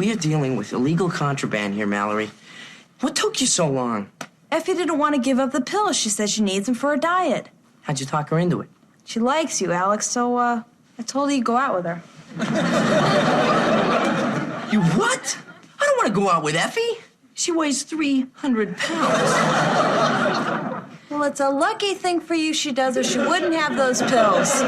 We are dealing with illegal contraband here, Mallory. What took you so long? Effie didn't want to give up the pills. She said she needs them for her diet. How'd you talk her into it? She likes you, Alex, so, I told her you'd go out with her. You what? I don't want to go out with Effie. She weighs 300 pounds. Well, it's a lucky thing for you she does, or she wouldn't have those pills.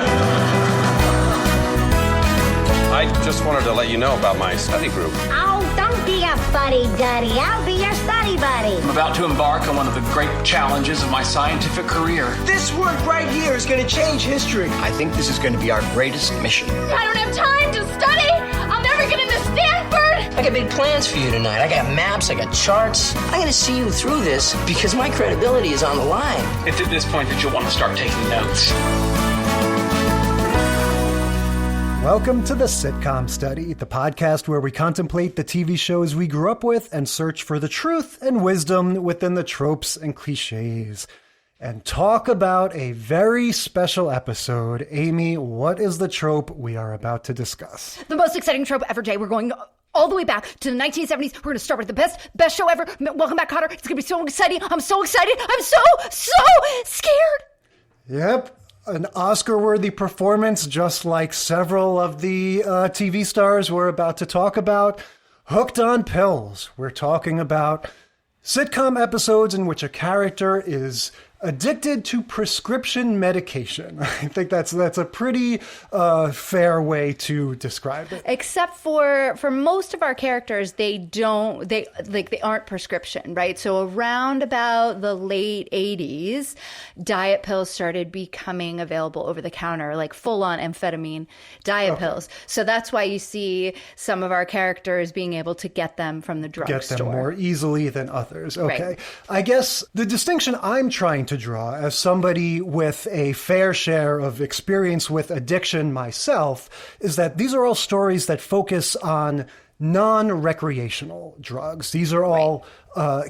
I just wanted to let you know about my study group. Oh, don't be a fuddy-duddy. I'll be your study buddy. I'm about to embark on one of the great challenges of my scientific career. This work right here is going to change history. I think this is going to be our greatest mission. I don't have time to study. I'll never get into Stanford. I got big plans for you tonight. I got maps, I got charts. I'm going to see you through this because my credibility is on the line. It's at this point that you'll want to start taking notes. Welcome to the Sitcom Study, the podcast where we contemplate the TV shows we grew up with and search for the truth and wisdom within the tropes and cliches. And talk about a very special episode. Amy, what is the trope we are about to discuss? The most exciting trope ever, Jay. We're going all the way back to the 1970s. We're going to start with the best show ever. Welcome back, Kotter. It's going to be so exciting. I'm so excited. I'm so scared. Yep. An Oscar-worthy performance, just like several of the TV stars we're about to talk about. Hooked on pills. We're talking about sitcom episodes in which a character is addicted to prescription medication. I think that's a pretty fair way to describe it. Except for most of our characters, they aren't prescription, right? So around about the late 80s, diet pills started becoming available over the counter, like full-on amphetamine diet pills. So that's why you see some of our characters being able to get them from the drugstore. Get them more easily than others. Okay. Right. I guess the distinction I'm trying to draw as somebody with a fair share of experience with addiction myself is that these are all stories that focus on non-recreational drugs. These are all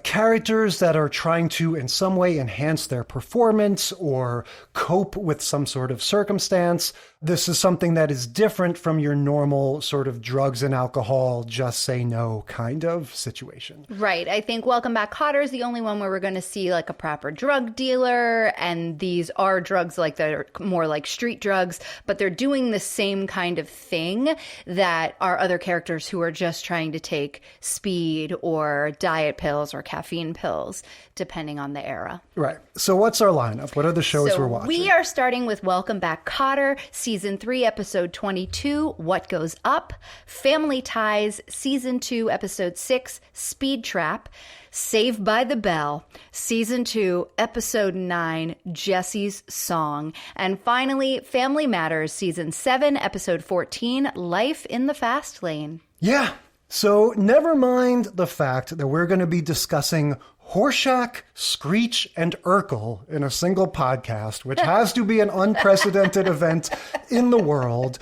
characters that are trying to in some way enhance their performance or cope with some sort of circumstance. This is something that is different from your normal sort of drugs and alcohol, just say no kind of situation. Right. I think Welcome Back, Kotter is the only one where we're going to see like a proper drug dealer. And these are drugs like that are more like street drugs, but they're doing the same kind of thing that our other characters who are just trying to take speed or diet pills or caffeine pills, depending on the era. Right. So what's our lineup? What are the shows we're watching? We are starting with Welcome Back, Kotter, Season 3, Episode 22, What Goes Up, Family Ties, Season 2, Episode 6, Speed Trap, Saved by the Bell, Season 2, Episode 9, Jessie's Song, and finally, Family Matters, Season 7, Episode 14, Life in the Fast Lane. Yeah. So never mind the fact that we're going to be discussing Horshack, Screech, and Urkel in a single podcast, which has to be an unprecedented event in the world.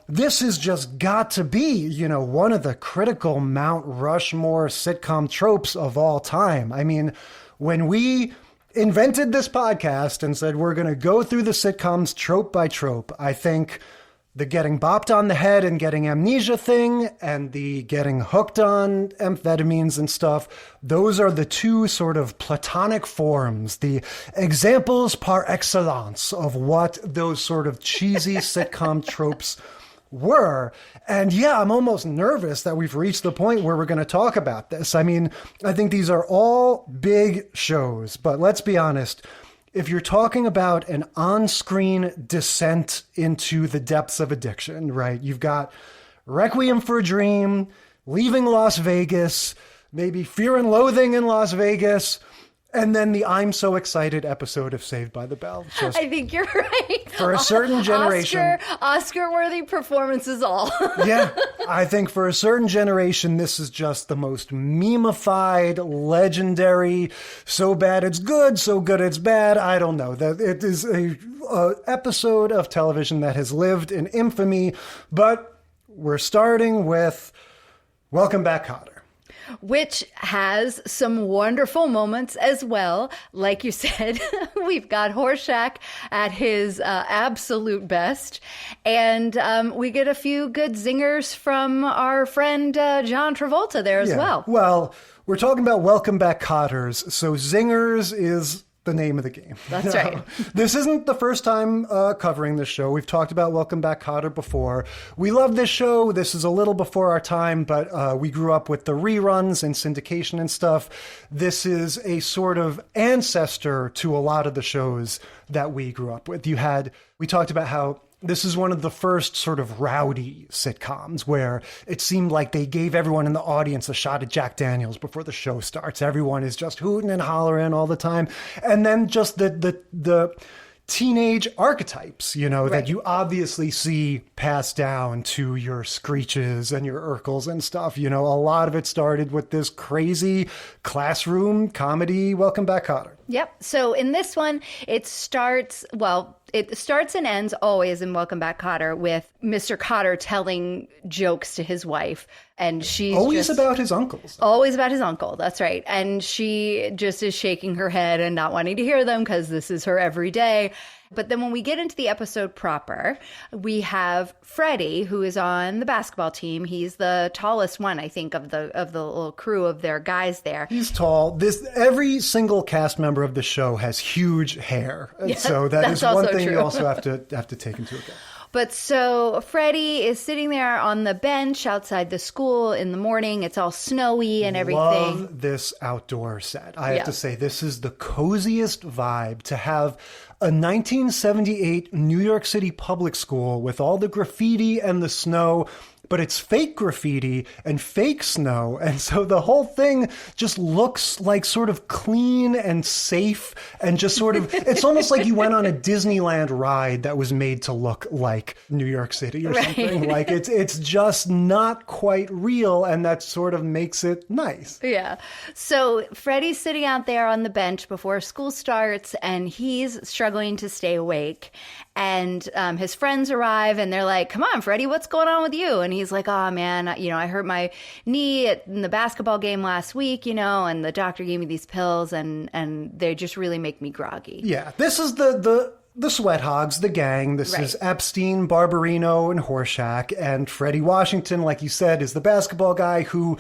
This has just got to be, one of the critical Mount Rushmore sitcom tropes of all time. I mean, when we invented this podcast and said we're going to go through the sitcoms trope by trope, I think the getting bopped on the head and getting amnesia thing and the getting hooked on amphetamines and stuff, those are the two sort of platonic forms, the examples par excellence of what those sort of cheesy sitcom tropes were. And yeah, I'm almost nervous that we've reached the point where we're going to talk about this. I mean, I think these are all big shows, but let's be honest. If you're talking about an on-screen descent into the depths of addiction, right? You've got Requiem for a Dream, Leaving Las Vegas, maybe Fear and Loathing in Las Vegas, and then the I'm So Excited episode of Saved by the Bell. Just I think you're right. For a certain generation. Oscar-worthy performances all. Yeah, I think for a certain generation, this is just the most meme-ified, legendary, so bad it's good, so good it's bad. I don't know. It is a episode of television that has lived in infamy, but we're starting with Welcome Back, Kotter. which has some wonderful moments as well. Like you said, we've got Horshack at his absolute best. And we get a few good zingers from our friend John Travolta there as well. Well, we're talking about Welcome Back Kotters, so zingers is the name of the game. That's right. This isn't the first time covering this show. We've talked about Welcome Back Kotter before. We love this show. This is a little before our time, but we grew up with the reruns and syndication and stuff. This is a sort of ancestor to a lot of the shows that we grew up with. We talked about how this is one of the first sort of rowdy sitcoms where it seemed like they gave everyone in the audience a shot at Jack Daniels before the show starts. Everyone is just hooting and hollering all the time. And then just the teenage archetypes, that you obviously see passed down to your Screeches and your Urkels and stuff. A lot of it started with this crazy classroom comedy, Welcome Back Kotter. Yep. So in this one, it starts and ends always in Welcome Back Kotter with Mr. Kotter telling jokes to his wife. And she's always about his uncles. Always about his uncle. That's right. And she just is shaking her head and not wanting to hear them because this is her everyday. But then when we get into the episode proper, we have Freddie, who is on the basketball team. He's the tallest one, I think, of the little crew of their guys there. He's tall. Every single cast member of the show has huge hair. Yeah, so that is one thing you also have to take into account. But so Freddie is sitting there on the bench outside the school in the morning. It's all snowy and everything. Love this outdoor set. I have to say, this is the coziest vibe to have a 1978 New York City public school with all the graffiti and the snow. But it's fake graffiti and fake snow. And so the whole thing just looks like sort of clean and safe and just sort of, it's almost like you went on a Disneyland ride that was made to look like New York City or something. Like it's just not quite real, and that sort of makes it nice. Yeah. So Freddie's sitting out there on the bench before school starts, and he's struggling to stay awake. And his friends arrive and they're like, "Come on, Freddie, what's going on with you?" And he's like, "Oh man, I hurt my knee in the basketball game last week, and the doctor gave me these pills and they just really make me groggy." Yeah. This is the Sweat Hogs, the gang. This is Epstein, Barbarino, and Horshack. And Freddie Washington, like you said, is the basketball guy who...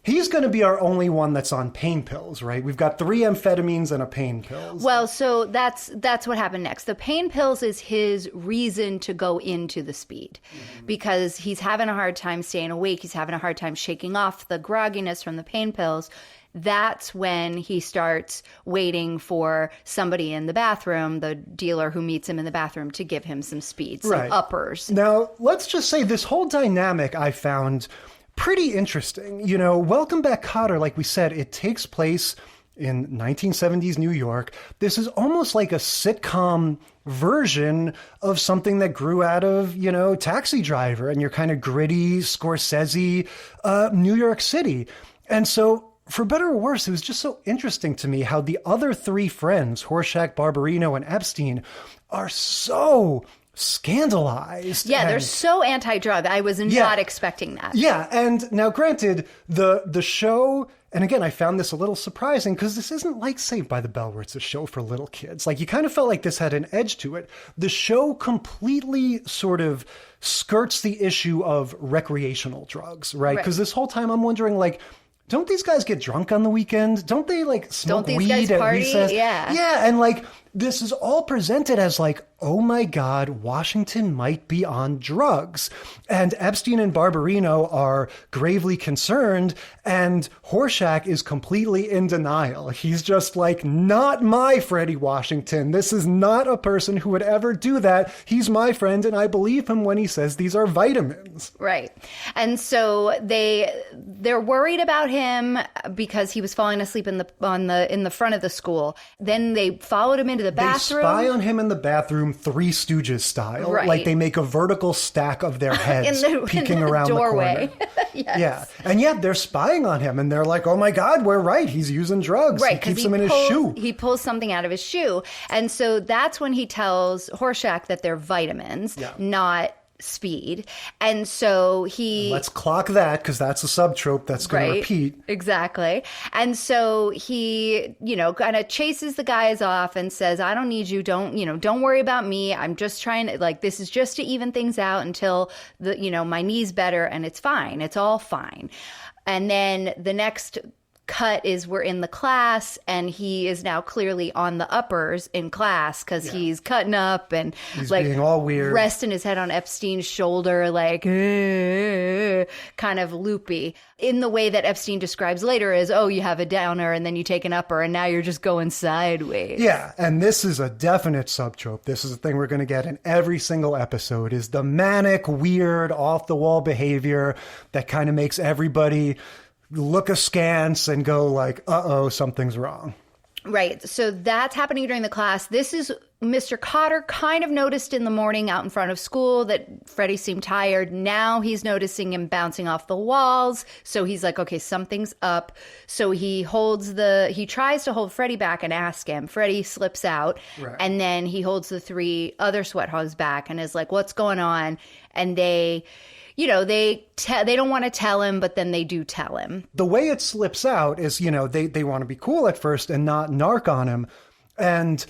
He's going to be our only one that's on pain pills, right? We've got 3 amphetamines and a pain pills. Well, so that's what happened next. The pain pills is his reason to go into the speed because he's having a hard time staying awake. He's having a hard time shaking off the grogginess from the pain pills. That's when he starts waiting for somebody in the bathroom, the dealer who meets him in the bathroom, to give him some speed, some uppers. Now, let's just say this whole dynamic I found pretty interesting. Welcome Back Kotter, like we said, it takes place in 1970s New York. This is almost like a sitcom version of something that grew out of, Taxi Driver and your kind of gritty Scorsese New York City. And so, for better or worse, it was just so interesting to me how the other 3 friends, Horshack, Barbarino, and Epstein, are so scandalized. Yeah, they're so anti-drug. I was not expecting that. Yeah, and now granted, the show, and again, I found this a little surprising because this isn't like Saved by the Bell where it's a show for little kids. Like, you kind of felt like this had an edge to it. The show completely sort of skirts the issue of recreational drugs, right? Because this whole time I'm wondering, like, don't these guys get drunk on the weekend? Don't they, like, smoke weed at recess? Yeah. Yeah, and, like, this is all presented as like, oh my God, Washington might be on drugs. And Epstein and Barbarino are gravely concerned, and Horshack is completely in denial. He's just like, not my Freddie Washington. This is not a person who would ever do that. He's my friend, and I believe him when he says these are vitamins. Right. And so they're worried about him because he was falling asleep in the front of the school. Then they followed him into the bathroom. They spy on him in the bathroom, Three Stooges style. Right. Like they make a vertical stack of their heads peeking around doorway. the corner. Yes. Yeah. And yet they're spying on him and they're like, oh my God, we're right. He's using drugs. Right. He keeps them in his shoe. He pulls something out of his shoe. And so that's when he tells Horshack that they're vitamins, not Speed. And so he... Let's clock that, because that's a subtrope that's going to repeat. Exactly. And so he, kind of chases the guys off and says, I don't need you. Don't worry about me. I'm just trying to, this is just to even things out until my knee's better, and it's fine. It's all fine. And then the next cut is we're in the class, and he is now clearly on the uppers in class because he's cutting up and he's being all weird, resting his head on Epstein's shoulder, kind of loopy in the way that Epstein describes later as, oh, you have a downer and then you take an upper and now you're just going sideways. Yeah, and this is a definite subtrope. This is a thing we're going to get in every single episode, is the manic, weird, off-the-wall behavior that kind of makes everybody look askance and go like, uh-oh, something's wrong. Right. So that's happening during the class. This is Mr. Kotter kind of noticed in the morning out in front of school that Freddie seemed tired. Now he's noticing him bouncing off the walls. So he's like, okay, something's up. So he tries to hold Freddie back and ask him. Freddie slips out. Right. And then he holds the 3 other sweat hogs back and is like, what's going on? And they don't want to tell him, but then they do tell him. The way it slips out is, they want to be cool at first and not narc on him. And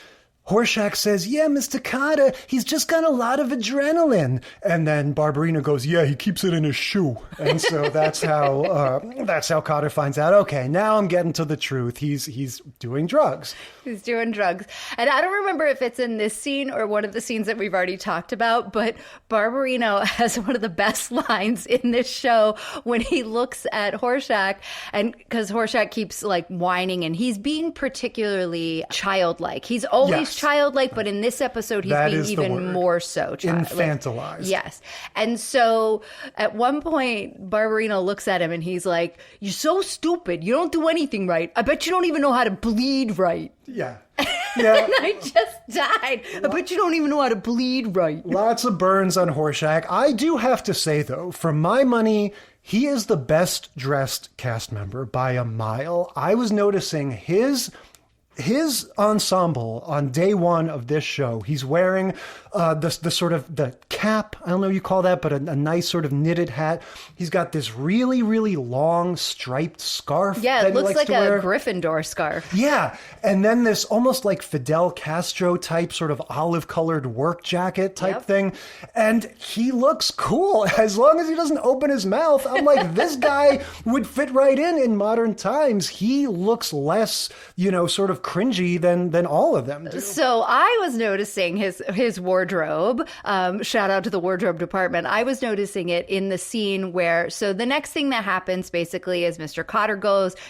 Horshack says, yeah, Mr. Kotter, he's just got a lot of adrenaline. And then Barbarina goes, yeah, he keeps it in his shoe. And so that's how Kotter finds out, okay, now I'm getting to the truth. He's doing drugs. He's doing drugs. And I don't remember if it's in this scene or one of the scenes that we've already talked about, but Barbarino has one of the best lines in this show when he looks at Horshack, and because Horshack keeps whining, and he's being particularly childlike. He's always childlike, but in this episode, he's being even more so infantilized. Yes. And so at one point, Barbarino looks at him and he's like, you're so stupid. You don't do anything right. I bet you don't even know how to bleed right. Yeah. Yeah. And I just died. I bet you don't even know how to bleed right. Lots of burns on Horshack. I do have to say, though, for my money, he is the best dressed cast member by a mile. I was noticing his ensemble on day one of this show. He's wearing the sort of the cap, I don't know what you call that, but a nice sort of knitted hat. He's got this really, really long striped scarf. Yeah, it looks like a Gryffindor scarf. Yeah, and then this almost like Fidel Castro type sort of olive colored work jacket type thing. And he looks cool as long as he doesn't open his mouth. I'm like, this guy would fit right in modern times. He looks less, sort of cringy than all of them do. So I was noticing his wardrobe. Shout out to the wardrobe department. I was noticing it in the scene where, so the next thing that happens basically is Mr. Kotter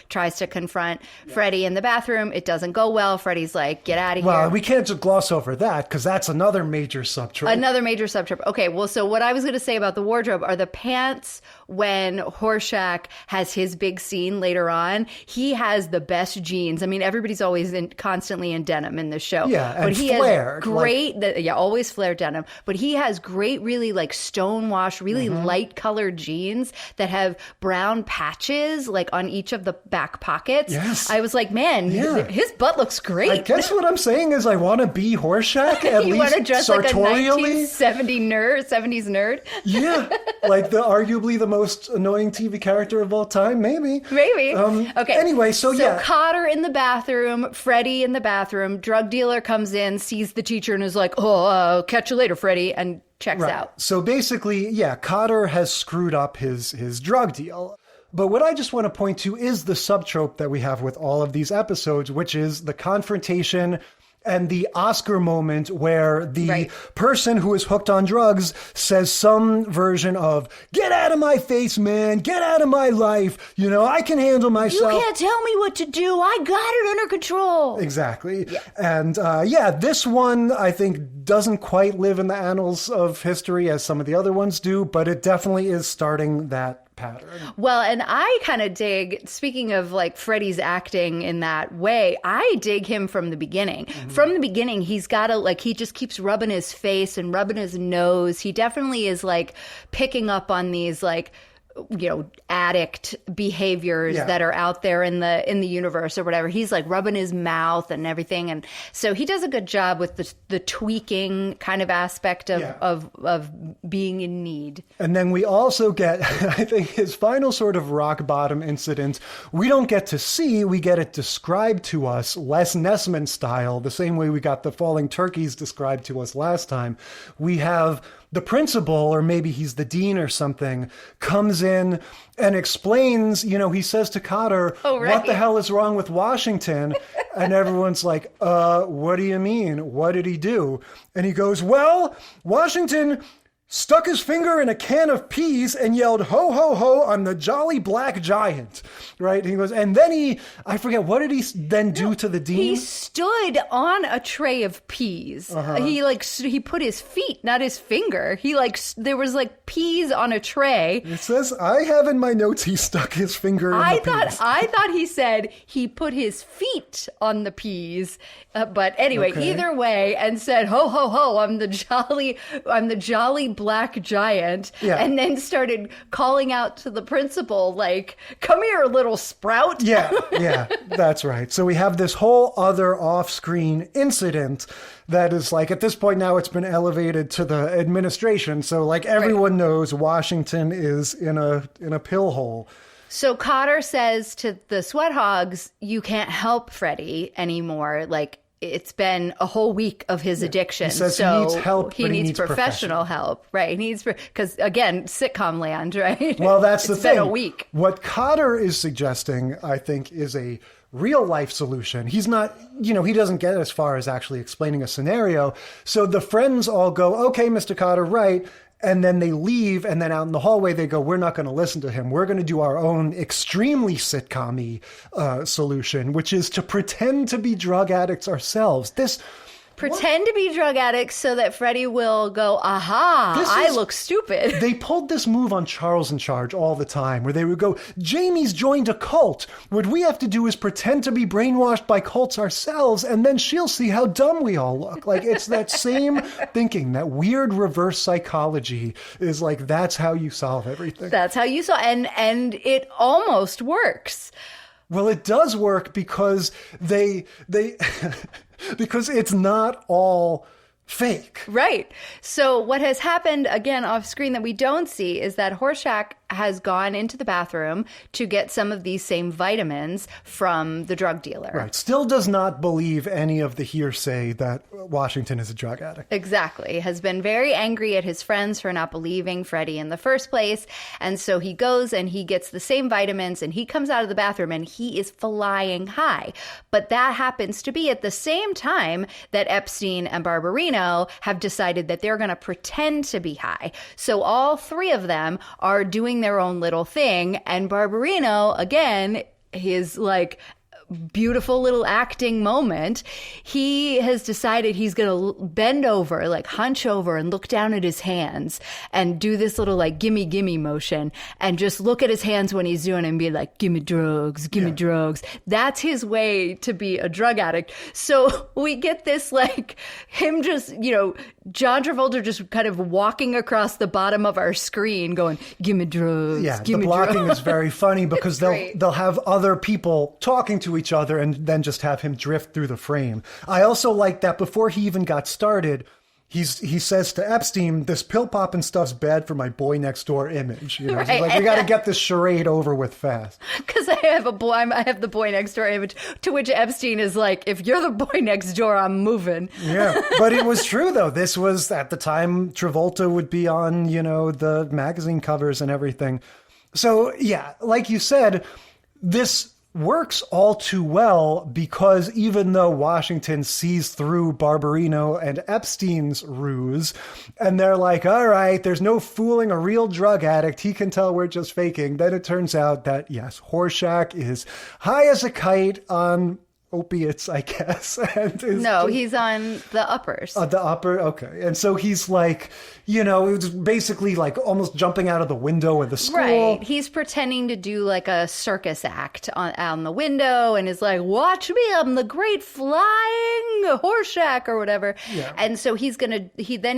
tries to confront Freddie in the bathroom. It doesn't go well. Freddie's like, get out of here. Well, we can't just gloss over that because that's another major subtrope. Okay, well, so what I was going to say about the wardrobe are the pants when Horshack has his big scene later on. He has the best jeans. I mean, everybody's always constantly in denim in this show. Yeah, and but he flared. Has great, always flared denim. But he has great, really stonewashed, really light colored jeans that have brown patches on each of the back pockets. Yes. I was like, man, his butt looks great. I guess what I'm saying is I want to be Horshack at you least want to dress sartorially. Like a 70s nerd. Yeah, like arguably the most annoying TV character of all time, maybe. Okay. Anyway, so Kotter in the bathroom, Freddie in the bathroom, drug dealer comes in, sees the teacher and is like, oh, catch you later, Freddie, and checks out. So basically, Kotter has screwed up his drug deal. But what I just want to point to is the subtrope that we have with all of these episodes, which is the confrontation and the Oscar moment where the person who is hooked on drugs says some version of, get out of my face, man, get out of my life. I can handle myself. You can't tell me what to do. I got it under control. Exactly. Yeah. And this one, I think, doesn't quite live in the annals of history as some of the other ones do, but it definitely is starting that pattern. Well, and I kind of dig, speaking of Freddie's acting in that way, I dig him from the beginning. Mm-hmm. From the beginning, he's got he just keeps rubbing his face and rubbing his nose. He definitely is picking up on these addict behaviors that are out there in the universe or whatever. He's like rubbing his mouth and everything. And so he does a good job with the tweaking kind of aspect of being in need. And then we also get, I think, his final sort of rock bottom incident. We don't get to see, we get it described to us, Les Nessman style, the same way we got the falling turkeys described to us last time. We have the principal, or maybe he's the dean or something, comes in and explains, he says to Kotter, what the hell is wrong with Washington? And everyone's like, what do you mean? What did he do? And he goes, well, Washington stuck his finger in a can of peas and yelled, ho, ho, ho, I'm the jolly black giant, right? And he goes, and then I forget, what did he then do to the dean? He stood on a tray of peas. He put his feet, not his finger. There was peas on a tray. It says, I have in my notes, he stuck his finger in the peas. I thought he said he put his feet on the peas. But anyway, either way, and said, ho, ho, ho, I'm the jolly black giant, and then started calling out to the principal, like, come here, little sprout. Yeah, that's right. So we have this whole other off-screen incident that is like, at this point now, it's been elevated to the administration. So everyone knows Washington is in a pill hole. So Kotter says to the sweat hogs, you can't help Freddie anymore. It's been a whole week of his addiction. He says so he needs help, he needs professional help. Right. He needs, because again, sitcom land, right? Well, that's the thing. It's been a week. What Kotter is suggesting, I think, is a real life solution. He's not, he doesn't get as far as actually explaining a scenario. So the friends all go, okay, Mr. Kotter, right. And then they leave, and then out in the hallway, they go, we're not going to listen to him. We're going to do our own extremely sitcom-y solution, which is to pretend to be drug addicts ourselves. Pretend to be drug addicts so that Freddie will go, aha, I look stupid. They pulled this move on Charles in Charge all the time, where they would go, Jamie's joined a cult. What we have to do is pretend to be brainwashed by cults ourselves, and then she'll see how dumb we all look. It's that same thinking, that weird reverse psychology is that's how you solve everything. That's how you solve, and it almost works. Well, it does work because they because it's not all fake. Right. So what has happened, again, off screen that we don't see is that Horshack has gone into the bathroom to get some of these same vitamins from the drug dealer. Right. Still does not believe any of the hearsay that Washington is a drug addict. Exactly. Has been very angry at his friends for not believing Freddie in the first place. And so he goes and he gets the same vitamins and he comes out of the bathroom and he is flying high. But that happens to be at the same time that Epstein and Barbarino have decided that they're going to pretend to be high. So all three of them are doing their own little thing. And Barbarino, again, his beautiful little acting moment, he has decided he's going to bend over, hunch over and look down at his hands and do this little gimme, gimme motion and just look at his hands when he's doing it and be like, gimme drugs, gimme drugs. That's his way to be a drug addict. So we get this him just, John Travolta just kind of walking across the bottom of our screen going, gimme drugs, gimme the blocking drugs. is very funny because they'll have other people talking to each other and then just have him drift through the frame. I also like that before he even got started, he says to Epstein, this pill popping stuff's bad for my boy next door image. Right. So we got to get this charade over with fast. Because I have the boy next door image, to which Epstein is like, if you're the boy next door, I'm moving. Yeah, but it was true though. This was at the time Travolta would be on, the magazine covers and everything. So yeah, like you said, this works all too well because even though Washington sees through Barbarino and Epstein's ruse, and they're like, all right, there's no fooling a real drug addict. He can tell we're just faking. Then it turns out that, yes, Horshack is high as a kite on opiates, I guess. And he's on the uppers. The upper, okay. And so he's like, it was basically like almost jumping out of the window of the school. Right. He's pretending to do like a circus act on the window and is like, watch me, I'm the great flying Horshack or whatever. Yeah. And so he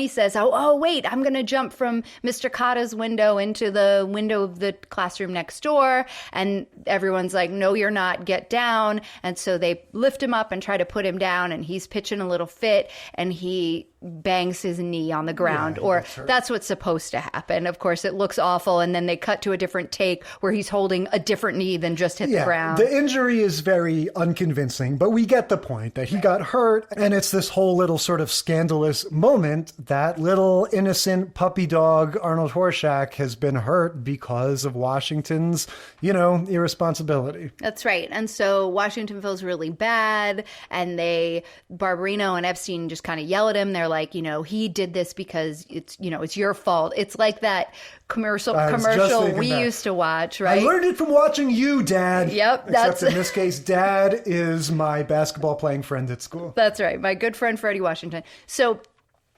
says, oh, wait, I'm going to jump from Mr. Kotter's window into the window of the classroom next door. And everyone's like, no, you're not, get down. And so they lift him up and try to put him down, and he's pitching a little fit, and he bangs his knee on the ground, or that's what's supposed to happen. Of course, it looks awful, and then they cut to a different take where he's holding a different knee than just hit the ground. The injury is very unconvincing, but we get the point that he got hurt, and it's this whole little sort of scandalous moment that little innocent puppy dog Arnold Horshack has been hurt because of Washington's, irresponsibility. That's right. And so Washington feels really bad, and Barbarino and Epstein just kind of yell at him. They're like, he did this because it's your fault. It's like that commercial we used to watch, right? I learned it from watching you, Dad. Yep. Except in this case, Dad is my basketball playing friend at school. That's right. My good friend, Freddie Washington. So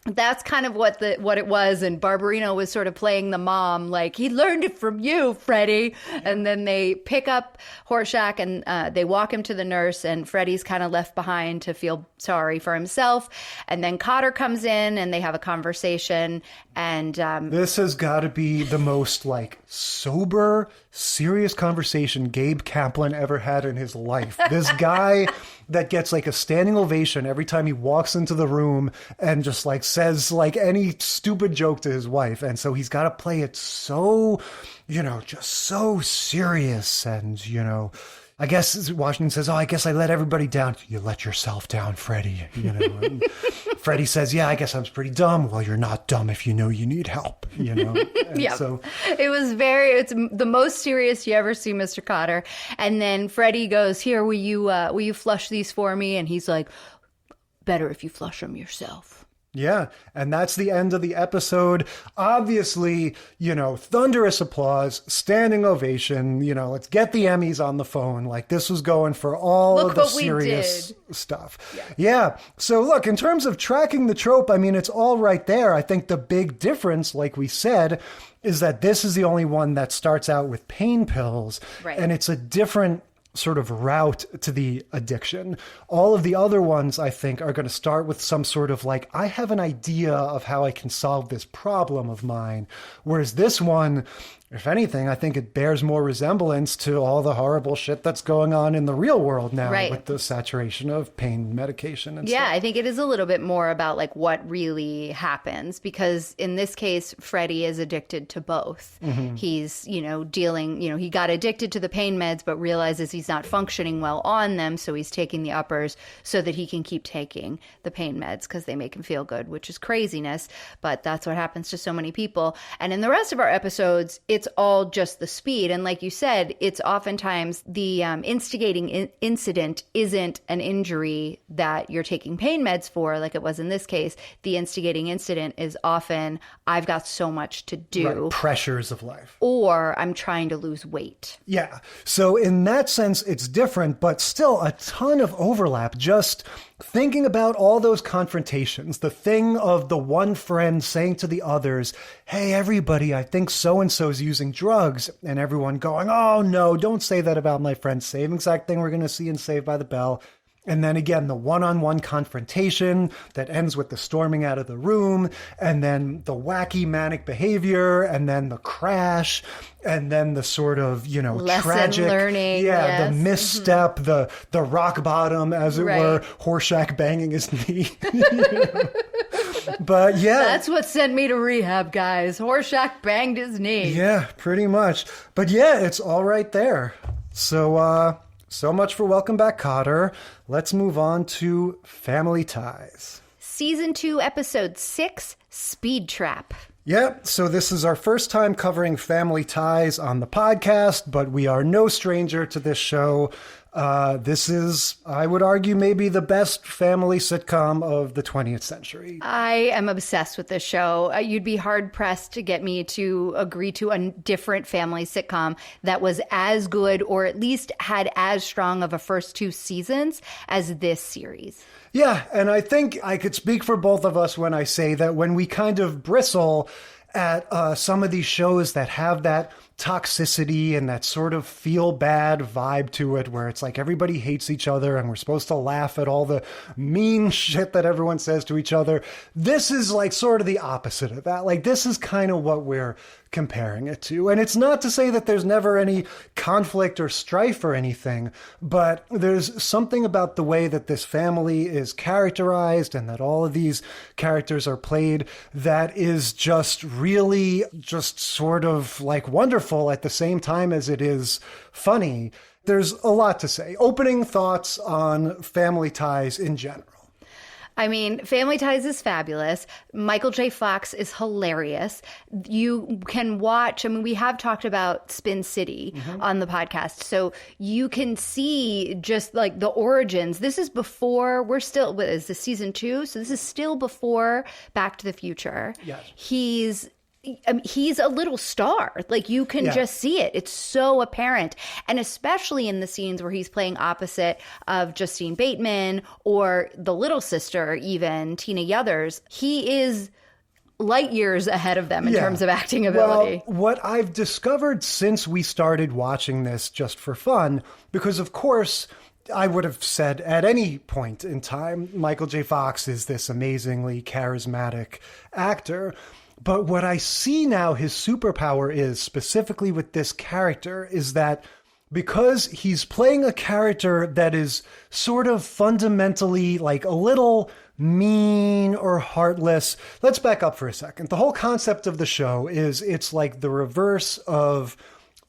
that's kind of what it was, and Barbarino was sort of playing the mom, like, he learned it from you, Freddie. And then they pick up Horshack and they walk him to the nurse, and Freddie's kind of left behind to feel sorry for himself. And then Kotter comes in and they have a conversation, and this has got to be the most sober, serious conversation Gabe Kaplan ever had in his life. This guy that gets a standing ovation every time he walks into the room and just says any stupid joke to his wife. And so he's got to play it so, just so serious. And, I guess Washington says, I guess I let everybody down. You let yourself down, Freddie. And Freddie says, yeah, I guess I'm pretty dumb. Well, you're not dumb if you know you need help, Yeah. So it's the most serious you ever see Mr. Kotter. And then Freddie goes, here, will you flush these for me? And he's like, better if you flush them yourself. Yeah, and that's the end of the episode. Obviously, thunderous applause, standing ovation, let's get the Emmys on the phone. This was going for all of the serious stuff. Yeah. So look, in terms of tracking the trope, it's all right there. I think the big difference, like we said, is that this is the only one that starts out with pain pills. Right. And it's a different sort of route to the addiction. All of the other ones, I think, are going to start with some sort of I have an idea of how I can solve this problem of mine. Whereas this one, if anything, I think it bears more resemblance to all the horrible shit that's going on in the real world now, right, with the saturation of pain medication and stuff. I think it is a little bit more about what really happens, because in this case, Freddie is addicted to both. Mm-hmm. He's, dealing, he got addicted to the pain meds, but realizes he's not functioning well on them. So he's taking the uppers so that he can keep taking the pain meds because they make him feel good, which is craziness. But that's what happens to so many people. And in the rest of our episodes, it's all just the speed. And like you said, it's oftentimes the instigating incident isn't an injury that you're taking pain meds for, like it was in this case. The instigating incident is often, I've got so much to do. Right. Pressures of life. Or I'm trying to lose weight. Yeah. So in that sense, it's different, but still a ton of overlap. Just thinking about all those confrontations, the thing of the one friend saying to the others, hey, everybody, I think so-and-so's using drugs. And everyone going, oh, no, don't say that about my friend. Same exact thing we're going to see in Saved by the Bell. And then again, the one-on-one confrontation that ends with the storming out of the room, and then the wacky manic behavior, and then the crash, and then the sort of, lesson tragic learning. Yeah, the misstep, mm-hmm. the rock bottom, as it were, Horshack banging his knee. But yeah. That's what sent me to rehab, guys. Horshack banged his knee. Yeah, pretty much. But yeah, it's all right there. So much for Welcome Back, Kotter. Let's move on to Family Ties. Season 2, Episode 6, Speed Trap. Yep, so this is our first time covering Family Ties on the podcast, but we are no stranger to this show. This is, I would argue, maybe the best family sitcom of the 20th century. I am obsessed with this show. You'd be hard-pressed to get me to agree to a different family sitcom that was as good or at least had as strong of a first 2 seasons as this series. Yeah, and I think I could speak for both of us when I say that when we kind of bristle at some of these shows that have that toxicity and that sort of feel bad vibe to it, where it's like everybody hates each other and we're supposed to laugh at all the mean shit that everyone says to each other. This is like sort of the opposite of that. Like, this is kind of what we're comparing it to. And it's not to say that there's never any conflict or strife or anything, but there's something about the way that this family is characterized and that all of these characters are played that is just really just sort of like wonderful at the same time as it is funny. There's a lot to say. Opening thoughts on Family Ties in general. I mean, Family Ties is fabulous. Michael J. Fox is hilarious. You can watch, I mean, we have talked about Spin City on the podcast, so you can see just like the origins. This is before, we're still, what is this, season 2? So this is still before Back to the Future. Yes. He's a little star. Like, you can just see it. It's so apparent. And especially in the scenes where he's playing opposite of Justine Bateman or the little sister, even Tina Yothers, he is light years ahead of them in terms of acting ability. Well, what I've discovered since we started watching this just for fun, because of course, I would have said at any point in time, Michael J. Fox is this amazingly charismatic actor. But what I see now his superpower is, specifically with this character, is that because he's playing a character that is sort of fundamentally like a little mean or heartless. Let's back up for a second. The whole concept of the show is it's like the reverse of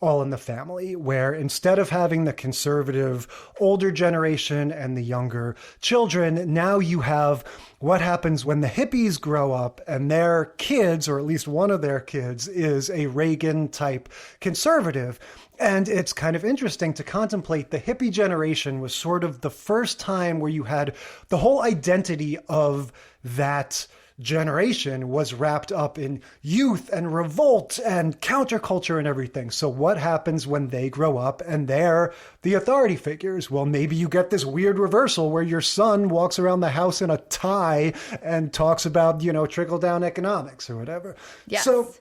All in the Family, where instead of having the conservative older generation and the younger children, now you have what happens when the hippies grow up and their kids, or at least one of their kids, is a Reagan-type conservative. And it's kind of interesting to contemplate the hippie generation was sort of the first time where you had the whole identity of that generation was wrapped up in youth and revolt and counterculture and everything. So what happens when they grow up and they're the authority figures? Well, maybe you get this weird reversal where your son walks around the house in a tie and talks about, trickle-down economics or whatever. Yes. So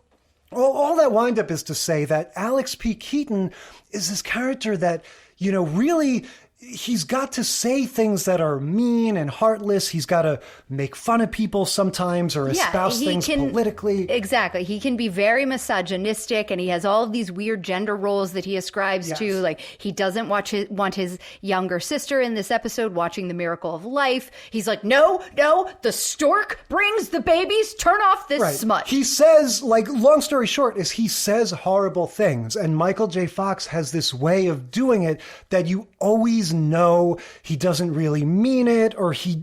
all that wind up is to say that Alex P. Keaton is this character that, really, he's got to say things that are mean and heartless. He's got to make fun of people sometimes or espouse things politically. Exactly. He can be very misogynistic, and he has all of these weird gender roles that he ascribes to. Like, he doesn't want his younger sister in this episode watching The Miracle of Life. He's like, no, the stork brings the babies. Turn off this smut. He says, long story short, is he says horrible things. And Michael J. Fox has this way of doing it that you always know he doesn't really mean it, or he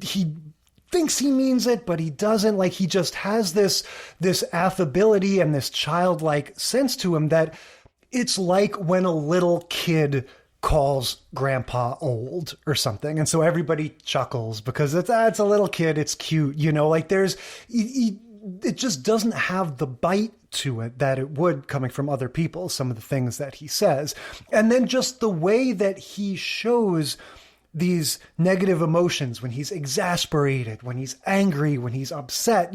thinks he means it, but he doesn't. Like, he just has this affability and this childlike sense to him that it's like when a little kid calls grandpa old or something. And so everybody chuckles because it's a little kid. It's cute. It just doesn't have the bite to it that it would coming from other people, some of the things that he says. And then just the way that he shows these negative emotions when he's exasperated, when he's angry, when he's upset,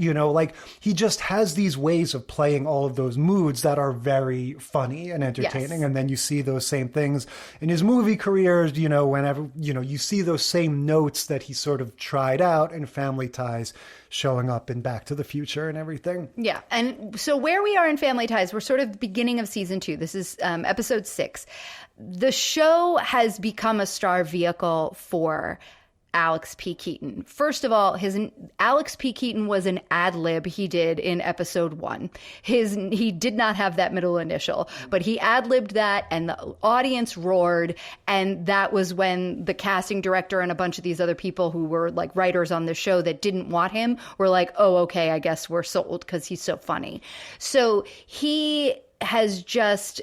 he just has these ways of playing all of those moods that are very funny and entertaining. Yes. And then you see those same things in his movie careers, whenever, you see those same notes that he sort of tried out in Family Ties showing up in Back to the Future and everything. Yeah. And so where we are in Family Ties, we're sort of the beginning of season 2. This is episode 6. The show has become a star vehicle for Alex P. Keaton. First of all, Alex P. Keaton was an ad lib he did in episode 1. He did not have that middle initial, but he ad libbed that, and the audience roared. And that was when the casting director and a bunch of these other people who were like writers on the show that didn't want him were like, oh, okay, I guess we're sold because he's so funny. So he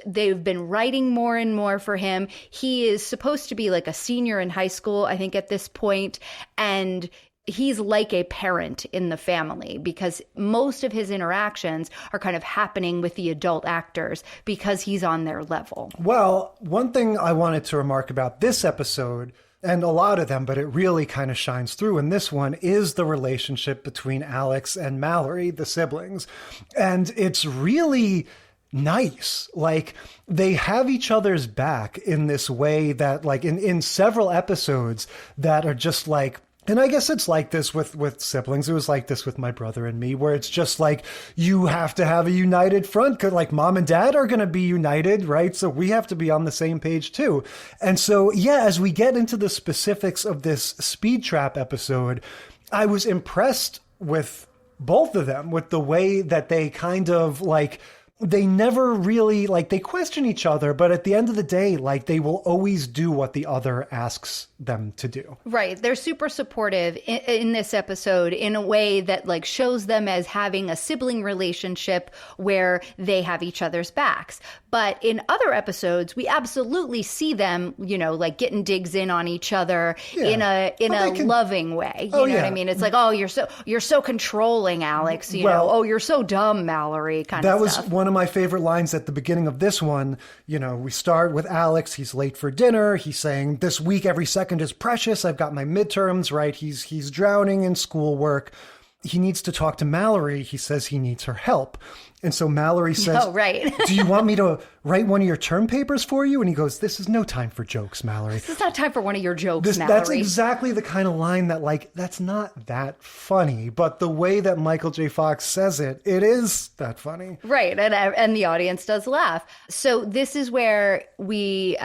they've been writing more and more for him. He is supposed to be like a senior in high school, I think, at this point, and he's like a parent in the family because most of his interactions are kind of happening with the adult actors because he's on their level. Well, one thing I wanted to remark about this episode, and a lot of them, but it really kind of shines through in this one, is the relationship between Alex and Mallory, the siblings. And it's really nice. Like, they have each other's back in this way that, like, in several episodes that are just like, and I guess it's like this with siblings. It was like this with my brother and me, where it's just like, you have to have a united front, because like mom and dad are going to be united, right? So we have to be on the same page too. And so, yeah, as we get into the specifics of this Speed Trap episode, I was impressed with both of them, with the way that they kind of like, they never really, like, they question each other, but at the end of the day, like, they will always do what the other asks them to do. Right. They're super supportive in this episode in a way that, like, shows them as having a sibling relationship where they have each other's backs. But in other episodes, we absolutely see them, you know, like, getting digs in on each other in a loving way. You know what I mean? It's like, oh, you're so controlling, Alex. You know, oh, you're so dumb, Mallory, kind of stuff. That was one of my favorite lines at the beginning of this one. You know, we start with Alex. He's late for dinner. He's saying, this week, every second is precious. I've got my midterms, right? He's drowning in schoolwork. He needs to talk to Mallory. He says he needs her help. And so Mallory says, oh, right. do you want me to write one of your term papers for you? And he goes, this is no time for jokes, Mallory. This is not time for one of your jokes, Mallory. That's exactly the kind of line that, like, that's not that funny. But the way that Michael J. Fox says it, it is that funny. Right. And the audience does laugh. So this is where we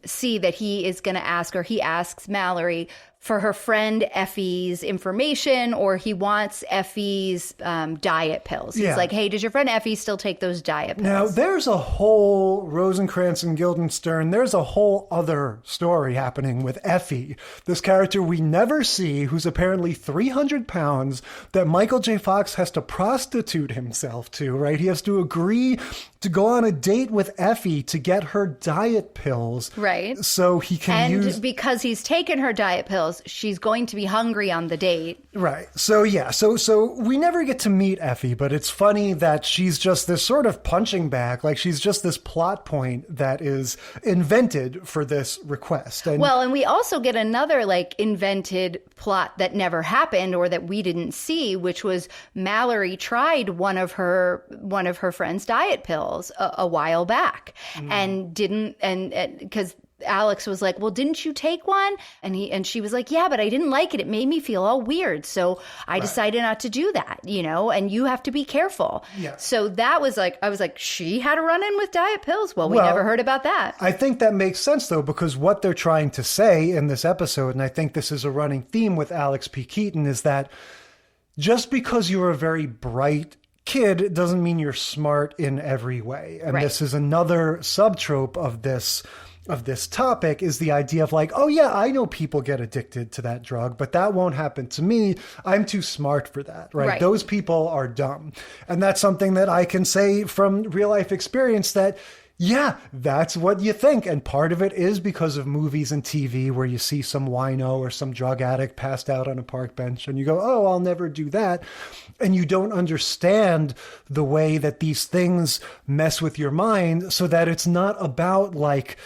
see that he is going to ask, or he asks Mallory for her friend Effie's information, or he wants Effie's diet pills. He's like, hey, does your friend Effie still take those diet pills? Now, there's a whole Rosencrantz and Guildenstern, there's a whole other story happening with Effie, this character we never see, who's apparently 300 pounds, that Michael J. Fox has to prostitute himself to, right? He has to agree to go on a date with Effie to get her diet pills. Right. So he can use... And because he's taken her diet pills, she's going to be hungry on the date. Right. So, yeah. So we never get to meet Effie, but it's funny that she's just this sort of punching bag. Like, she's just this plot point that is invented for this request. And we also get another, like, invented plot that never happened or that we didn't see, which was Mallory tried one of her friend's diet pills a while back and didn't, and because Alex was like, well, didn't you take one? And she was like, yeah, but I didn't like it. It made me feel all weird. So I decided not to do that, you know, and you have to be careful. Yeah. So that was like, I was like, she had a run-in with diet pills? Well, we never heard about that. I think that makes sense, though, because what they're trying to say in this episode, and I think this is a running theme with Alex P. Keaton, is that just because you're a very bright kid doesn't mean you're smart in every way. And this is another subtrope of this topic, is the idea of like, oh yeah, I know people get addicted to that drug, but that won't happen to me. I'm too smart for that, right? Those people are dumb. And that's something that I can say from real life experience that, yeah, that's what you think. And part of it is because of movies and TV where you see some wino or some drug addict passed out on a park bench and you go, oh, I'll never do that. And you don't understand the way that these things mess with your mind, so that it's not about like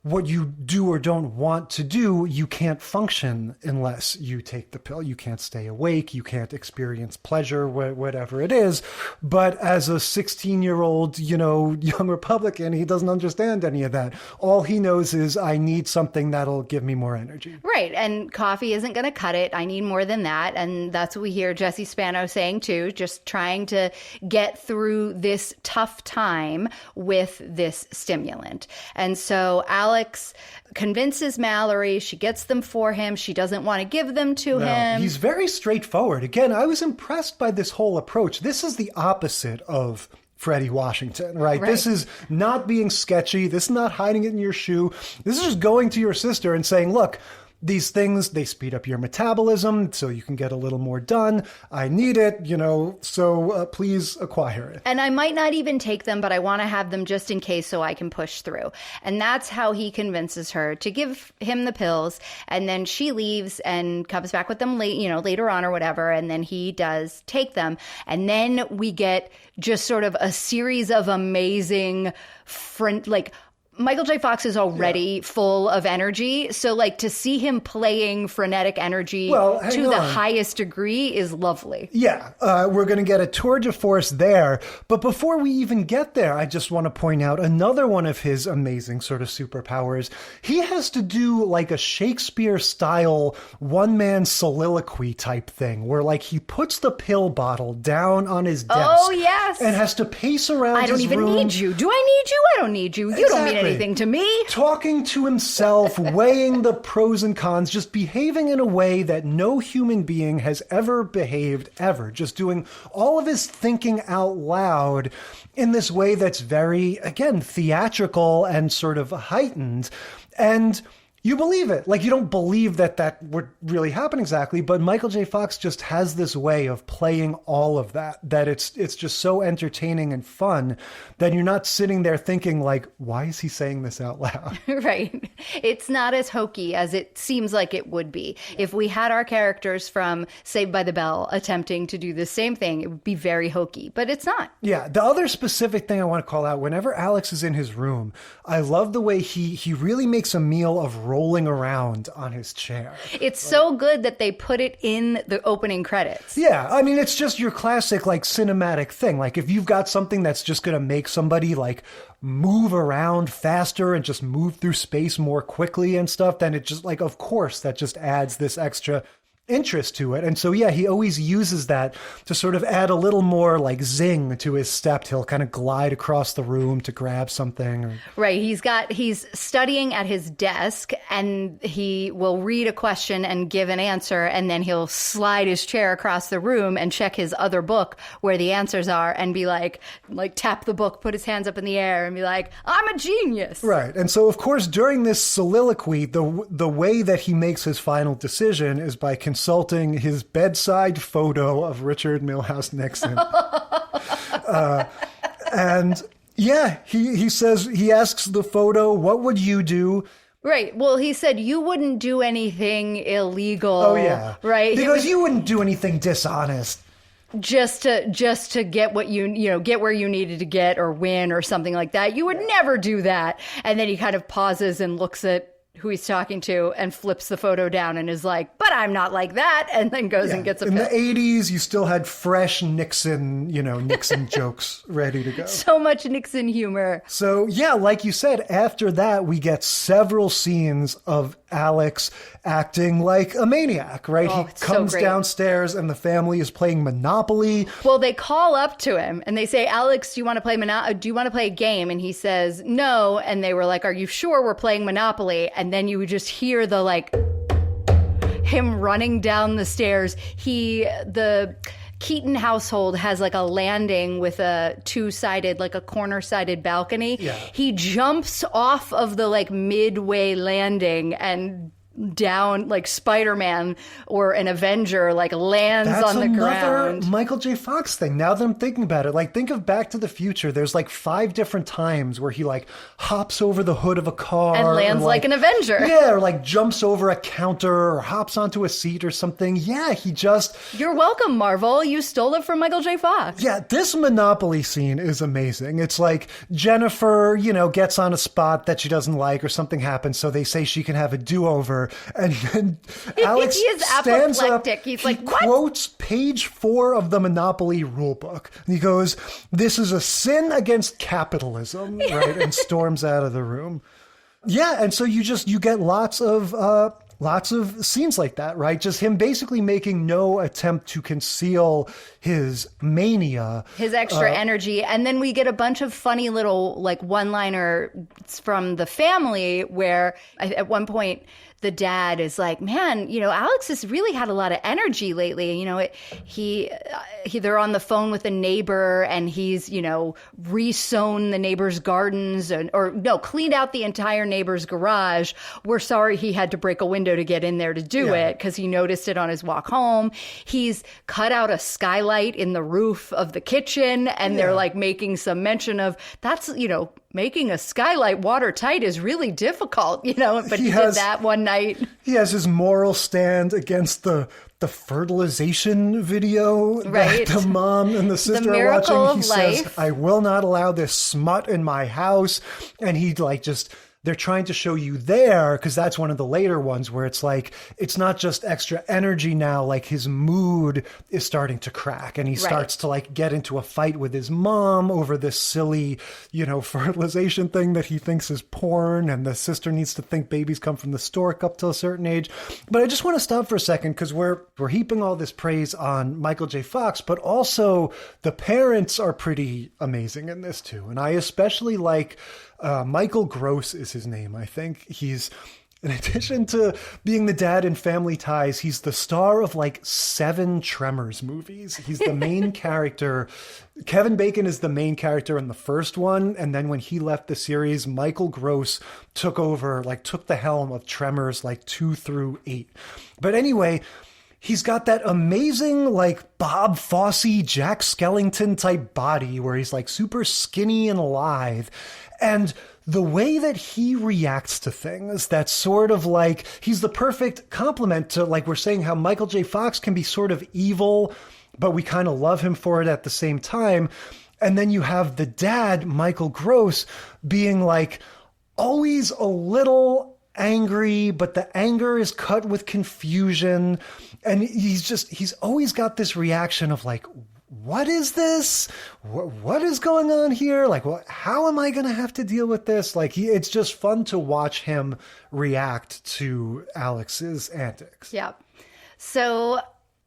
what you do or don't want to do. You can't function unless you take the pill. You can't stay awake. You can't experience pleasure, whatever it is. But as a 16-year-old, you know, young Republican, he doesn't understand any of that. All he knows is, I need something that'll give me more energy. Right. And coffee isn't going to cut it. I need more than that. And that's what we hear Jessie Spanno saying too, just trying to get through this tough time with this stimulant. And so Alex convinces Mallory. She gets them for him. She doesn't want to give them to him. He's very straightforward. Again, I was impressed by this whole approach. This is the opposite of Freddie Washington, right? This is not being sketchy. This is not hiding it in your shoe. This is just going to your sister and saying, look, these things, they speed up your metabolism so you can get a little more done. I need it, so please acquire it. And I might not even take them, but I want to have them just in case so I can push through. And that's how he convinces her to give him the pills. And then she leaves and comes back with them later on or whatever. And then he does take them. And then we get just sort of a series of amazing Michael J. Fox is already full of energy. So to see him playing frenetic energy to the highest degree is lovely. Yeah, we're going to get a tour de force there. But before we even get there, I just want to point out another one of his amazing sort of superpowers. He has to do a Shakespeare-style one-man soliloquy type thing where he puts the pill bottle down on his desk. Oh, yes. And has to pace around his room. I don't even need you. Do I need you? I don't need you. You don't mean anything to me. Talking to himself, weighing the pros and cons, just behaving in a way that no human being has ever behaved ever. Just doing all of his thinking out loud in this way that's very, again, theatrical and sort of heightened. And you believe it. You don't believe that would really happen exactly, but Michael J. Fox just has this way of playing all of that it's just so entertaining and fun that you're not sitting there thinking why is he saying this out loud? Right. It's not as hokey as it seems like it would be. If we had our characters from Saved by the Bell attempting to do the same thing, it would be very hokey, but it's not. Yeah. The other specific thing I want to call out, whenever Alex is in his room, I love the way he really makes a meal of rolling around on his chair. It's so good that they put it in the opening credits. Yeah, I mean, it's just your classic cinematic thing. If you've got something that's just going to make somebody move around faster and just move through space more quickly and stuff, then it just of course that just adds this extra interest to it. And so, yeah, he always uses that to sort of add a little more zing to his step. He'll kind of glide across the room to grab something. Right. He's studying at his desk and he will read a question and give an answer. And then he'll slide his chair across the room and check his other book where the answers are and be tap the book, put his hands up in the air and be I'm a genius. Right. And so, of course, during this soliloquy, the way that he makes his final decision is by consulting his bedside photo of Richard Milhouse Nixon. And yeah, he says, he asks the photo, what would you do? Right. Well, he said you wouldn't do anything illegal. Oh, yeah. Right. Because you wouldn't do anything dishonest. Just to get what get where you needed to get or win or something like that. You would never do that. And then he kind of pauses and looks at who he's talking to and flips the photo down and is but I'm not like that. And then goes and gets a pill. In the 80s, you still had fresh Nixon jokes ready to go. So much Nixon humor. So yeah, like you said, after that, we get several scenes of Alex acting like a maniac, right? Oh, he comes downstairs and the family is playing Monopoly. Well, they call up to him and they say, Alex, do you want to play a game? And he says, no. And they were are you sure we're playing Monopoly? And then you would just hear him running down the stairs. The Keaton household has a landing with a two-sided, a corner-sided balcony. Yeah. He jumps off of the midway landing and down Spider-Man or an Avenger lands on the ground. That's another Michael J. Fox thing. Now that I'm thinking about it, think of Back to the Future. There's 5 different times where he hops over the hood of a car and lands like an Avenger. Yeah, or jumps over a counter or hops onto a seat or something. Yeah, he just... You're welcome, Marvel. You stole it from Michael J. Fox. Yeah, this Monopoly scene is amazing. It's Jennifer, gets on a spot that she doesn't like or something happens, so they say she can have a do-over. And then Alex he is stands apoplectic. up, He's he what? quotes page 4 of the Monopoly rulebook. And he goes, this is a sin against capitalism, right? And storms out of the room. Yeah, and so you get lots of scenes like that, right? Just him basically making no attempt to conceal his mania. His extra energy. And then we get a bunch of funny little one-liner from the family where at one point the dad is man, Alex has really had a lot of energy lately. They're on the phone with a neighbor and he's, resown the neighbor's gardens cleaned out the entire neighbor's garage. We're sorry he had to break a window window to get in there to do it because he noticed it on his walk home. He's cut out a skylight in the roof of the kitchen, and they're like making some mention of that's, making a skylight watertight is really difficult, but he did that one night. He has his moral stand against the fertilization video that the mom and the sister are watching. He says, I will not allow this smut in my house. And he they're trying to show you there, because that's one of the later ones where it's like, it's not just extra energy now, like his mood is starting to crack and he starts to get into a fight with his mom over this silly, fertilization thing that he thinks is porn, and the sister needs to think babies come from the stork up to a certain age. But I just want to stop for a second because we're heaping all this praise on Michael J. Fox, but also the parents are pretty amazing in this too. And I especially like Michael Gross is his name, I think. He's, in addition to being the dad in Family Ties, he's the star of 7 Tremors movies. He's the main character. Kevin Bacon is the main character in the first one. And then when he left the series, Michael Gross took over, took the helm of Tremors 2 through 8. But anyway, he's got that amazing, Bob Fosse, Jack Skellington type body where he's super skinny and lithe. And the way that he reacts to things, that's sort of he's the perfect complement to, we're saying how Michael J. Fox can be sort of evil, but we kind of love him for it at the same time. And then you have the dad, Michael Gross, being always a little angry, but the anger is cut with confusion. And he's always got this reaction of what is this? What is going on here? How am I going to have to deal with this? It's just fun to watch him react to Alex's antics. Yeah. So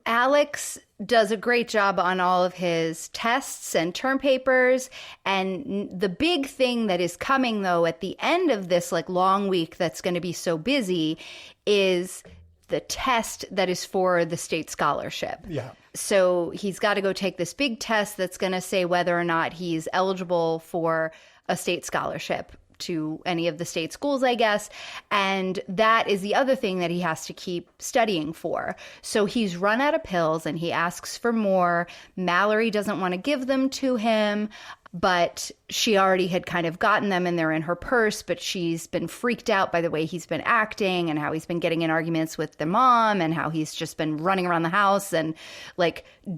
Alex does a great job on all of his tests and term papers. And the big thing that is coming, though, at the end of this long week that's going to be so busy is the test that is for the state scholarship. Yeah. So he's got to go take this big test that's going to say whether or not he's eligible for a state scholarship to any of the state schools, I guess. And that is the other thing that he has to keep studying for. So he's run out of pills and he asks for more. Mallory doesn't want to give them to him, but she already had kind of gotten them and they're in her purse, but she's been freaked out by the way he's been acting and how he's been getting in arguments with the mom and how he's just been running around the house and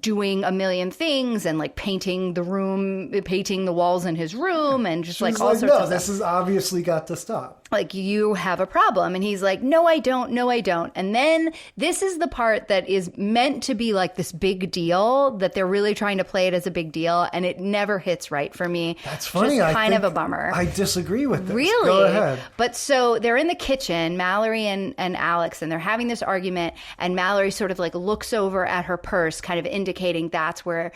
doing a million things and painting the walls in his room and just all sorts of stuff. This has obviously got to stop. You have a problem. And he's like, no, I don't. And then this is the part that is meant to be this big deal, that they're really trying to play it as a big deal. And it never hits right for me. That's funny. Just kind of a bummer. I disagree with this. Really? Go ahead. But so they're in the kitchen, Mallory and Alex, and they're having this argument. And Mallory sort of looks over at her purse, kind of indicating that's where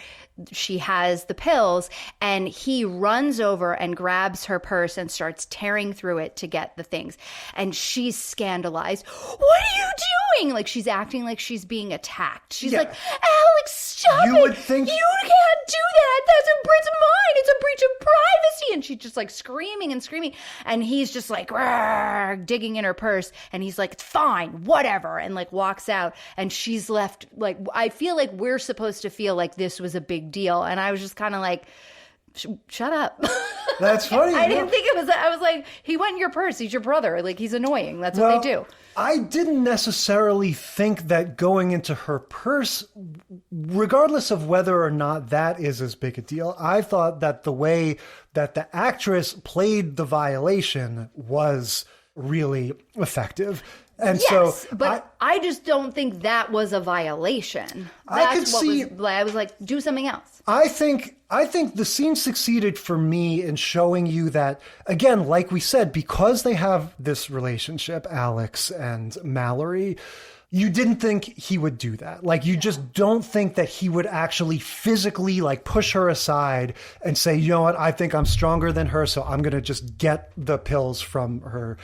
she has the pills. And he runs over and grabs her purse and starts tearing through it to get the things. And she's scandalized. What are you doing? She's acting like she's being attacked. She's like, Alex, stop it. You would think... You can't do that. That's a breach of mine. It's a breach of privacy. And she's just screaming and screaming. And he's just digging in her purse. And he's like, fine, whatever. And walks out. And she's left I feel like we're supposed to feel like this was a big deal. And I was just kind of shut up. That's funny. I didn't think it was, I was like, he went in your purse. He's your brother. He's annoying. That's what they do. I didn't necessarily think that going into her purse, regardless of whether or not that is as big a deal, I thought that the way that the actress played the violation was really effective. And yes, but I just don't think that was a violation. I was like, do something else. I think the scene succeeded for me in showing you that, again, like we said, because they have this relationship, Alex and Mallory, you didn't think he would do that. You just don't think that he would actually physically push her aside and say, you know what, I think I'm stronger than her, so I'm going to just get the pills from her.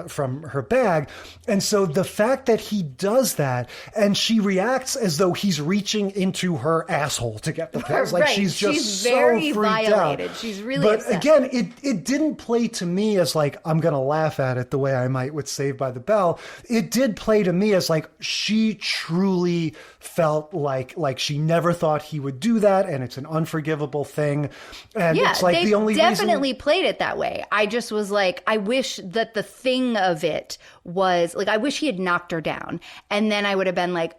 from her bag. And so the fact that he does that and she reacts as though he's reaching into her asshole to get the pills. Like she's just very so freaked violated. out. She's really But upset. again, it didn't play to me as like, I'm going to laugh at it the way I might with Saved by the Bell. It did play to me as like, she truly felt like she never thought he would do that. And it's an unforgivable thing. And it's like they the only definitely reason... played it that way. I just was like, I wish that the thing of it was like, I wish he had knocked her down. And then I would have been like,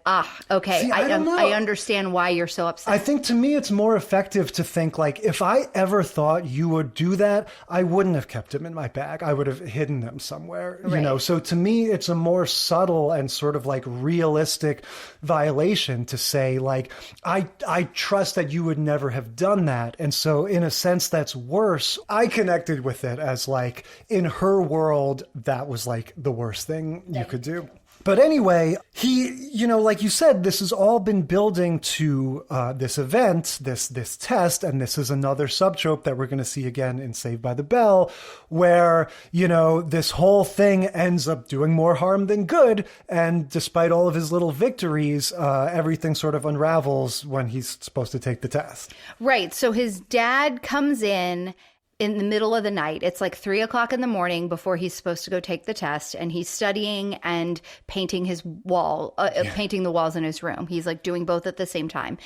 okay, See, I don't know. I understand why you're so upset. I think to me, it's more effective to think like, if I ever thought you would do that, I wouldn't have kept him in my bag. I would have hidden them somewhere, you know? So to me, it's a more subtle and sort of like realistic violation to say like, I trust that you would never have done that. And so in a sense, that's worse. I connected with it as like, in her world, that was like the worst thing you could do. But anyway, he, you know, like you said, this has all been building to this event, this test, and this is another subtrope that we're going to see again in Saved by the Bell, where, you know, this whole thing ends up doing more harm than good, and despite all of his little victories, everything sort of unravels when he's supposed to take the test. Right. So his dad comes in the middle of the night. It's like 3:00 in the morning before he's supposed to go take the test. And he's studying and painting his wall, painting the walls in his room. He's like doing both at the same time.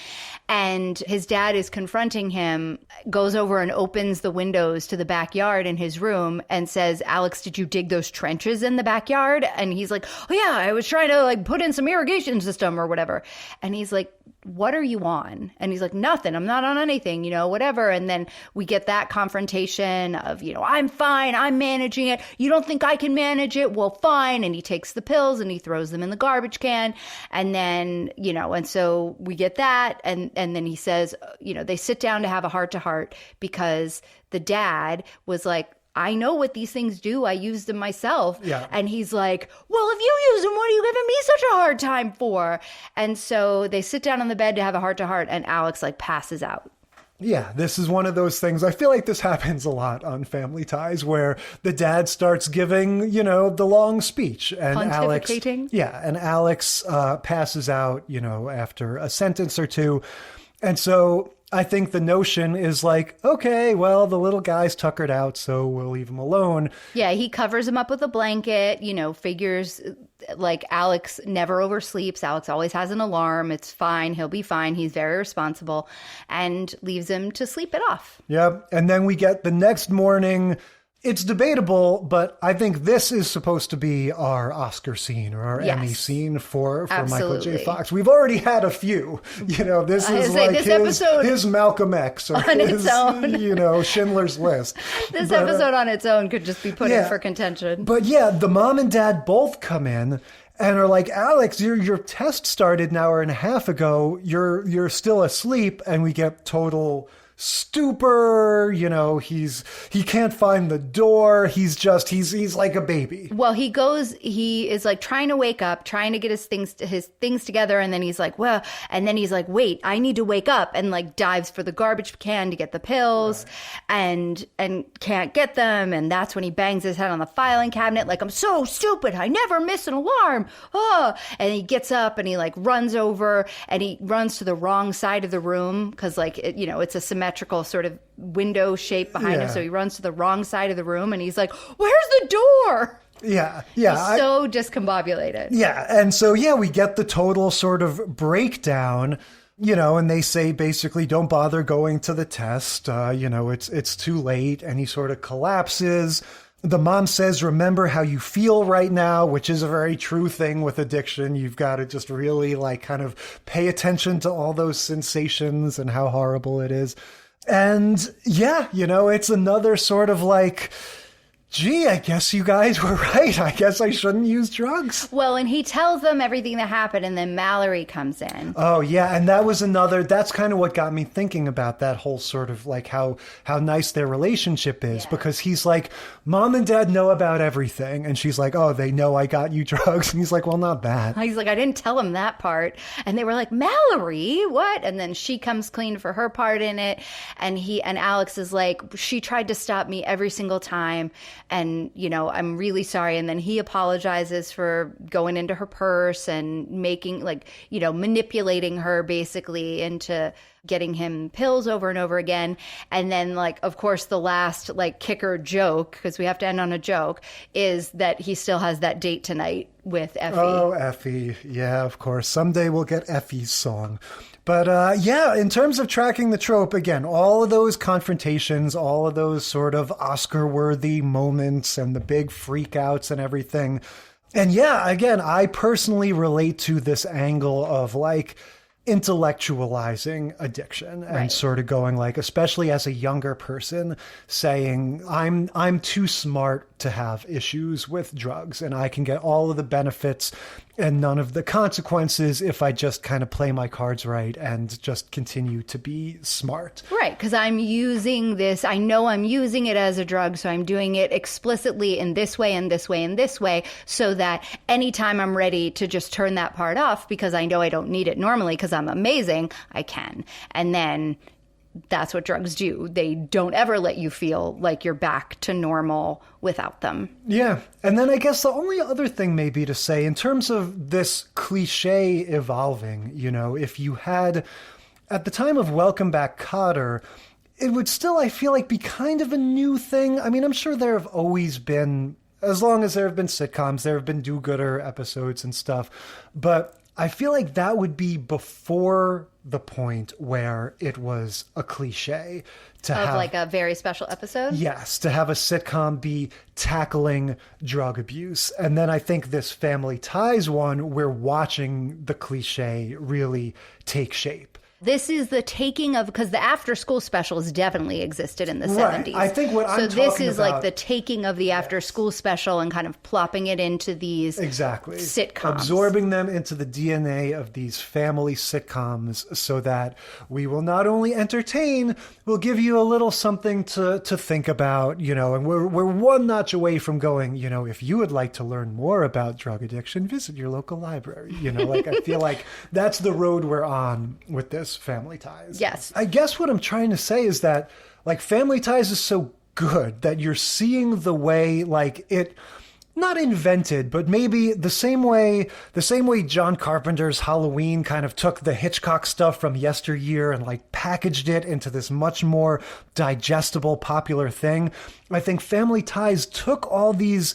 And his dad is confronting him, goes over and opens the windows to the backyard in his room and says, Alex, did you dig those trenches in the backyard? And he's like, oh yeah, I was trying to like put in some irrigation system or whatever. And he's like, what are you on? And he's like, nothing. I'm not on anything, you know, whatever. And then we get that confrontation of, you know, I'm fine. I'm managing it. You don't think I can manage it? Well, fine. And he takes the pills and he throws them in the garbage can. And then, you know, and so we get that. And then he says, you know, they sit down to have a heart-to-heart because the dad was like, I know what these things do. I used them myself. Yeah. And he's like, well, if you use them, what are you giving me such a hard time for? And so they sit down on the bed to have a heart-to-heart, and Alex like passes out. Yeah, this is one of those things. I feel like this happens a lot on Family Ties where the dad starts giving, you know, the long speech. And Alex passes out, you know, after a sentence or two. And so I think the notion is like, okay, well, the little guy's tuckered out, so we'll leave him alone. Yeah, he covers him up with a blanket, you know, figures like Alex never oversleeps. Alex always has an alarm. It's fine. He'll be fine. He's very responsible, and leaves him to sleep it off. Yep. And then we get the next morning. It's debatable, but I think this is supposed to be our Oscar scene or our Emmy scene for Michael J. Fox. We've already had a few. You know, this is like his Malcolm X or his, you know, Schindler's List. This episode on its own could just be put in for contention. But yeah, the mom and dad both come in and are like, Alex, your test started an hour and a half ago. You're still asleep. And we get total stupor, you know, he can't find the door. He's like a baby. Well, he is like trying to wake up, trying to get his things together. And then he's like, wait, I need to wake up, and like dives for the garbage can to get the pills and can't get them. And that's when he bangs his head on the filing cabinet. Like, I'm so stupid. I never miss an alarm. Oh, and he gets up and he like runs over and he runs to the wrong side of the room. Cause like, it's a symmetrical sort of window shape behind him. So he runs to the wrong side of the room and he's like, where's the door? Yeah. He's so discombobulated. Yeah. And so, we get the total sort of breakdown, you know, and they say basically don't bother going to the test. It's too late. And he sort of collapses. The mom says, remember how you feel right now, which is a very true thing with addiction. You've got to just really like kind of pay attention to all those sensations and how horrible it is. And it's another sort of like, gee, I guess you guys were right. I guess I shouldn't use drugs. Well, and he tells them everything that happened, and then Mallory comes in. Oh, yeah. And that's kind of what got me thinking about that whole sort of like how nice their relationship is, because he's like, Mom and Dad know about everything. And she's like, oh, they know I got you drugs. And he's like, well, not that. He's like, I didn't tell him that part. And they were like, Mallory, what? And then she comes clean for her part in it. And Alex is like, she tried to stop me every single time. and, you know, I'm really sorry. And then he apologizes for going into her purse and making, like, you know, manipulating her basically into getting him pills over and over again. And then, like, of course, the last, like, kicker joke, because we have to end on a joke, is that he still has that date tonight with Effie. Oh, Effie. Yeah, of course. Someday we'll get Effie's song. But yeah, in terms of tracking the trope, again, all of those confrontations, all of those sort of Oscar-worthy moments and the big freakouts and everything. And yeah, again, I personally relate to this angle of, like, intellectualizing addiction and sort of going, like, especially as a younger person, saying I'm too smart to have issues with drugs and I can get all of the benefits and none of the consequences if I just kind of play my cards right and just continue to be smart. Right, because I'm using this, I know I'm using it as a drug, so I'm doing it explicitly in this way and this way and this way, so that anytime I'm ready to just turn that part off because I know I don't need it normally because I'm amazing, I can. And then that's what drugs do. They don't ever let you feel like you're back to normal without them. Yeah. And then I guess the only other thing maybe to say in terms of this cliche evolving, you know, if you had at the time of Welcome Back, Kotter, it would still, I feel like, be kind of a new thing. I mean, I'm sure there have always been, as long as there have been sitcoms, there have been do-gooder episodes and stuff. But I feel like that would be before the point where it was a cliche to have, like, a very special episode? Yes, to have a sitcom be tackling drug abuse. And then I think this Family Ties one, we're watching the cliche really take shape. This is the taking of, because the after school specials definitely existed in the 70s. I think what I'm talking about. So this is like the taking of the after school special and kind of plopping it into these sitcoms. Absorbing them into the DNA of these family sitcoms so that we will not only entertain, we'll give you a little something to think about, you know, and we're one notch away from going, you know, if you would like to learn more about drug addiction, visit your local library. You know, like, I feel like that's the road we're on with this Family Ties. Yes. I guess what I'm trying to say is that, like, Family Ties is so good that you're seeing the way, like, it not invented, but maybe the same way John Carpenter's Halloween kind of took the Hitchcock stuff from yesteryear and, like, packaged it into this much more digestible, popular thing. I think Family Ties took all these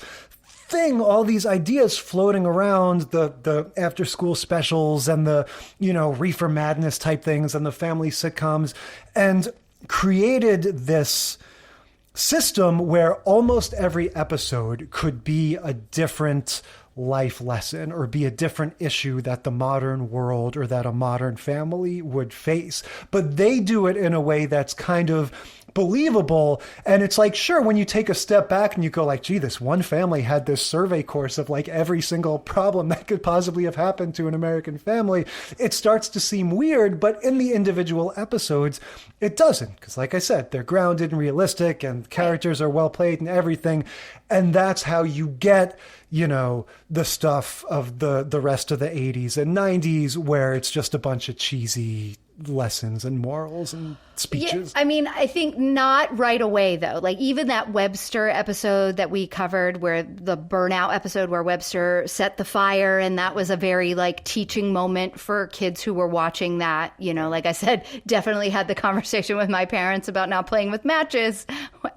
ideas floating around, the after school specials and the, you know, Reefer Madness type things and the family sitcoms, and created this system where almost every episode could be a different life lesson or be a different issue that the modern world or that a modern family would face. But they do it in a way that's kind of believable. And it's like, sure, when you take a step back and you go like, gee, this one family had this survey course of, like, every single problem that could possibly have happened to an American family, it starts to seem weird. But in the individual episodes, it doesn't. Because, like I said, they're grounded and realistic and characters are well played and everything. And that's how you get, you know, the stuff of the rest of the 80s and 90s where it's just a bunch of cheesy lessons and morals and speeches. Yeah, I mean, I think not right away, though. Like, even that Webster episode that we covered, where the burnout episode where Webster set the fire, and that was a very, like, teaching moment for kids who were watching that. You know, like I said, definitely had the conversation with my parents about not playing with matches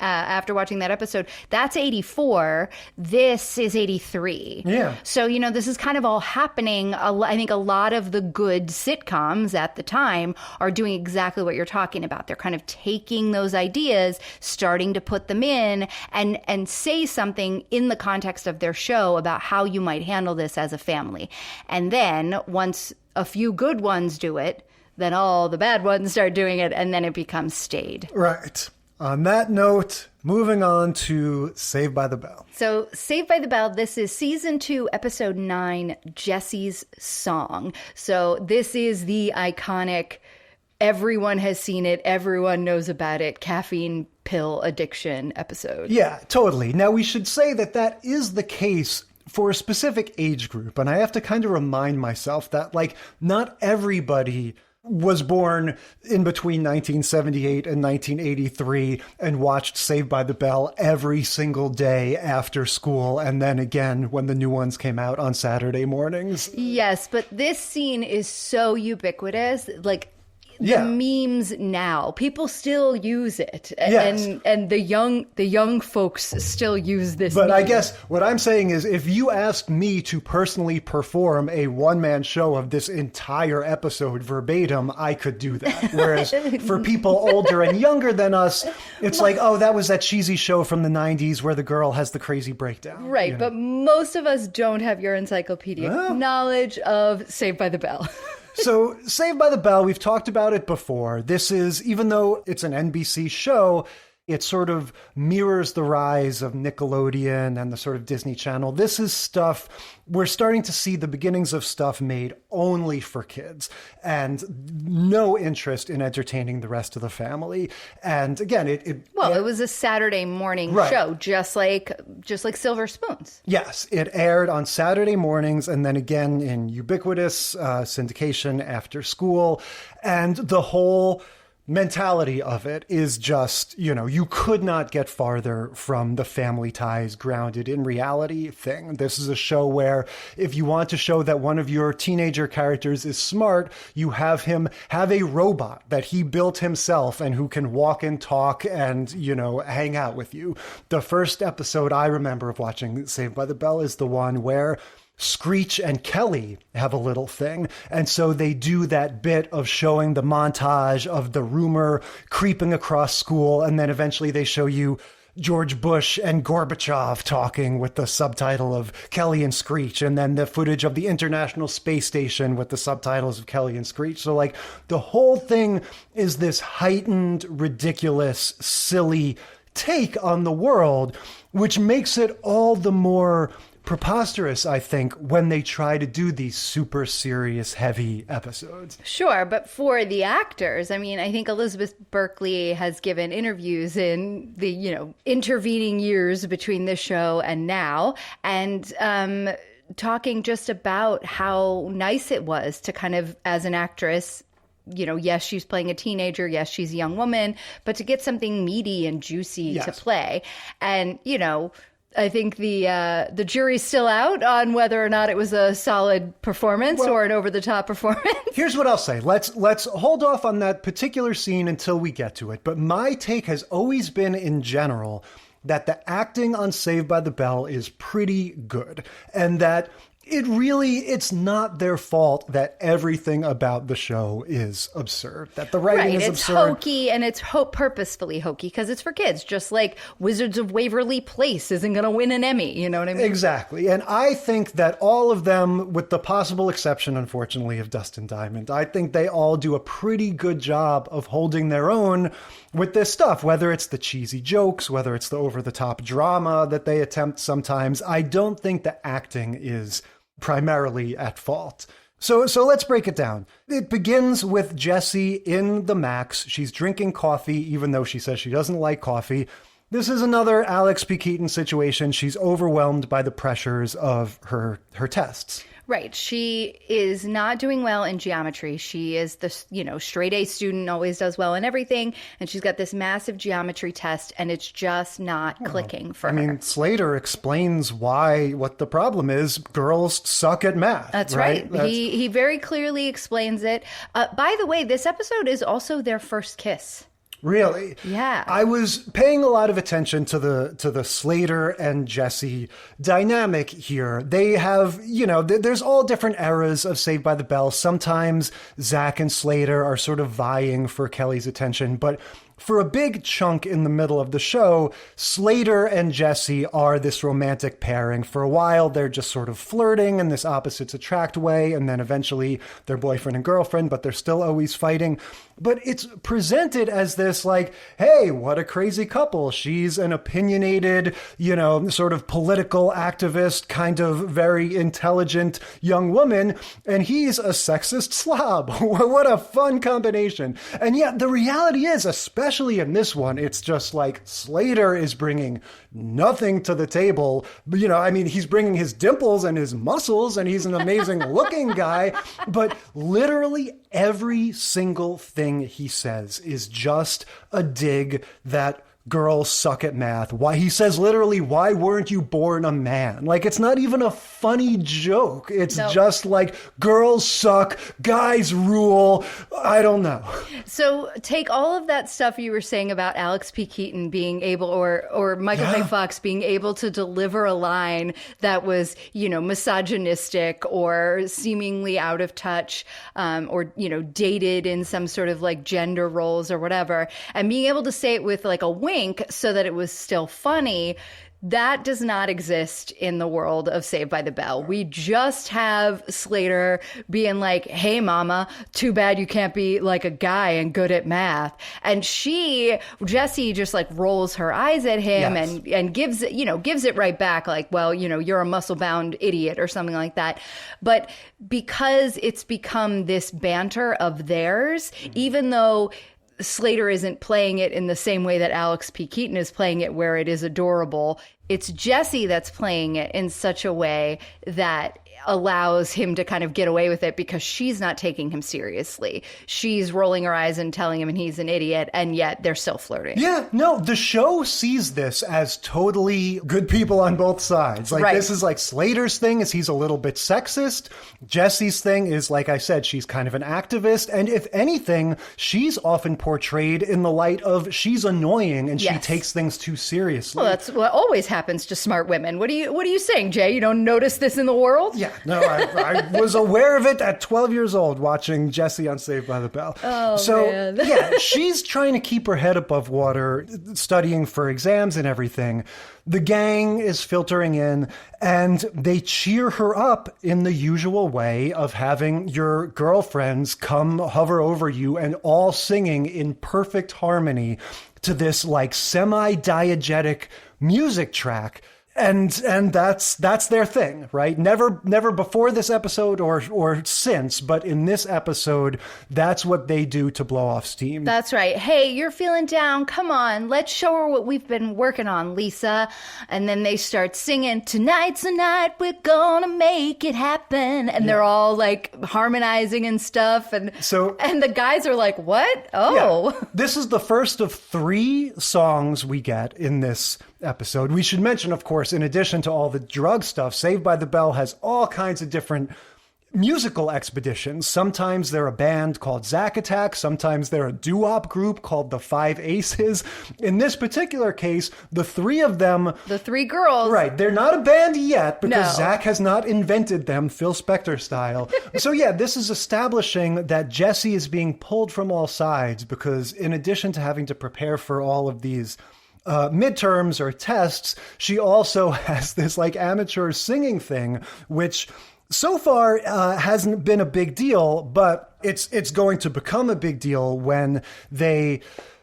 after watching that episode. That's 84. This is 83. Yeah. So, you know, this is kind of all happening. I think a lot of the good sitcoms at the time are doing exactly what you're talking about. They're kind of taking those ideas, starting to put them in and say something in the context of their show about how you might handle this as a family. And then once a few good ones do it, then all the bad ones start doing it, and then it becomes stayed. Right. On that note, moving on to Saved by the Bell. So Saved by the Bell, this is season 2, episode 9, Jessie's Song. So this is the iconic, everyone has seen it, everyone knows about it, caffeine pill addiction episode. Yeah, totally. Now, we should say that that is the case for a specific age group. And I have to kind of remind myself that, like, not everybody was born in between 1978 and 1983 and watched Saved by the Bell every single day after school, and then again when the new ones came out on Saturday mornings. Yes, but this scene is so ubiquitous. Like, the memes now, people still use it, and the young folks still use this. But meme. I guess what I'm saying is, if you asked me to personally perform a one-man show of this entire episode verbatim, I could do that. Whereas for people older and younger than us, it's like, oh, that was that cheesy show from the 90s where the girl has the crazy breakdown. Right, but most of us don't have your encyclopedic knowledge of Saved by the Bell. So, Saved by the Bell, we've talked about it before. This is, even though it's an NBC show, it sort of mirrors the rise of Nickelodeon and the sort of Disney Channel. This is stuff, we're starting to see the beginnings of stuff made only for kids and no interest in entertaining the rest of the family. And again, it was a Saturday morning show, just like Silver Spoons. Yes, it aired on Saturday mornings and then again in ubiquitous syndication after school. And the whole mentality of it is just, you could not get farther from the family ties grounded in reality thing. This is a show where if you want to show that one of your teenager characters is smart, you have him have a robot that he built himself and who can walk and talk and, hang out with you. The first episode I remember of watching Saved by the Bell is the one where Screech and Kelly have a little thing. And so they do that bit of showing the montage of the rumor creeping across school. And then eventually they show you George Bush and Gorbachev talking with the subtitle of Kelly and Screech. And then the footage of the International Space Station with the subtitles of Kelly and Screech. So like the whole thing is this heightened, ridiculous, silly take on the world, which makes it all the more preposterous, I think, when they try to do these super serious, heavy episodes. Sure, but for the actors, I mean, I think Elizabeth Berkley has given interviews in the, intervening years between this show and now, and talking just about how nice it was to kind of, as an actress, yes, she's playing a teenager. Yes, she's a young woman, but to get something meaty and juicy to play. And, I think the jury's still out on whether or not it was a solid performance or an over-the-top performance. Here's what I'll say. Let's hold off on that particular scene until we get to it. But my take has always been, in general, that the acting on Saved by the Bell is pretty good. And that it's not their fault that everything about the show is absurd, that the writing is absurd. It's hokey, and it's purposefully hokey because it's for kids, just like Wizards of Waverly Place isn't going to win an Emmy, you know what I mean? Exactly. And I think that all of them, with the possible exception, unfortunately, of Dustin Diamond, I think they all do a pretty good job of holding their own with this stuff, whether it's the cheesy jokes, whether it's the over-the-top drama that they attempt sometimes. I don't think the acting is primarily at fault. So let's break it down. It begins with Jessie in the Max. She's drinking coffee, even though she says she doesn't like coffee. This is another Alex P. Keaton situation. She's overwhelmed by the pressures of her tests. Right. She is not doing well in geometry. She is the, straight A student, always does well in everything. And she's got this massive geometry test, and it's just not clicking for her. I mean, Slater explains what the problem is. Girls suck at math. That's right. He very clearly explains it. By the way, this episode is also their first kiss. Really? Yeah. I was paying a lot of attention to the Slater and Jessie dynamic here. They have, there's all different eras of Saved by the Bell. Sometimes Zach and Slater are sort of vying for Kelly's attention, but for a big chunk in the middle of the show, Slater and Jessie are this romantic pairing. For a while, they're just sort of flirting in this opposites attract way, and then eventually they're boyfriend and girlfriend, but they're still always fighting. But it's presented as this like, hey, what a crazy couple. She's an opinionated, sort of political activist, kind of very intelligent young woman, and he's a sexist slob. What a fun combination. And yet the reality is, especially especially in this one, it's just like Slater is bringing nothing to the table. You know, I mean, he's bringing his dimples and his muscles, and he's an amazing looking guy, but literally every single thing he says is just a dig that girls suck at math. Why, he says literally, why weren't you born a man? Like, it's not even a funny joke. It's just like, girls suck, guys rule. I don't know. So take all of that stuff you were saying about Alex P. Keaton being able, or Michael J. Fox being able to deliver a line that was, you know, misogynistic or seemingly out of touch, or, you know, dated in some sort of like gender roles or whatever, and being able to say it with like a wink so that it was still funny. That does not exist in the world of Saved by the Bell. We just have Slater being like, hey, mama, too bad you can't be like a guy and good at math. And Jessie just like rolls her eyes at him and gives it right back. Like, well, you know, you're a muscle bound idiot or something like that. But because it's become this banter of theirs, even though Slater isn't playing it in the same way that Alex P. Keaton is playing it, where it is adorable. It's Jessie that's playing it in such a way that allows him to kind of get away with it because she's not taking him seriously. She's rolling her eyes and telling him he's an idiot, and yet they're still flirting. Yeah, no, the show sees this as totally good people on both sides. Like, this is like Slater's thing is he's a little bit sexist. Jessie's thing is, like I said, she's kind of an activist. And if anything, she's often portrayed in the light of she's annoying and she takes things too seriously. Well, that's what always happens to smart women. What are you saying, Jay? You don't notice this in the world? Yeah. No, I was aware of it at 12 years old watching Jessie on Saved by the Bell. Oh, so, man. Yeah, she's trying to keep her head above water, studying for exams and everything. The gang is filtering in, and they cheer her up in the usual way of having your girlfriends come hover over you and all singing in perfect harmony to this like semi-diegetic music track. And that's their thing, right? Never before this episode or since, but in this episode, that's what they do to blow off steam. That's right. Hey, you're feeling down. Come on, let's show her what we've been working on, Lisa. And then they start singing, tonight's the night we're gonna make it happen. And they're all like harmonizing and stuff. And the guys are like, what? Oh. Yeah. This is the first of 3 songs we get in this episode. We should mention, of course, in addition to all the drug stuff, Saved by the Bell has all kinds of different musical expeditions. Sometimes they're a band called Zack Attack. Sometimes they're a doo-wop group called the Five Aces. In this particular case, the 3 of them... The 3 girls. Right. They're not a band yet because Zack has not invented them, Phil Spector style. So yeah, this is establishing that Jessie is being pulled from all sides because in addition to having to prepare for all of these midterms or tests, she also has this like amateur singing thing, which so far hasn't been a big deal, but it's going to become a big deal when they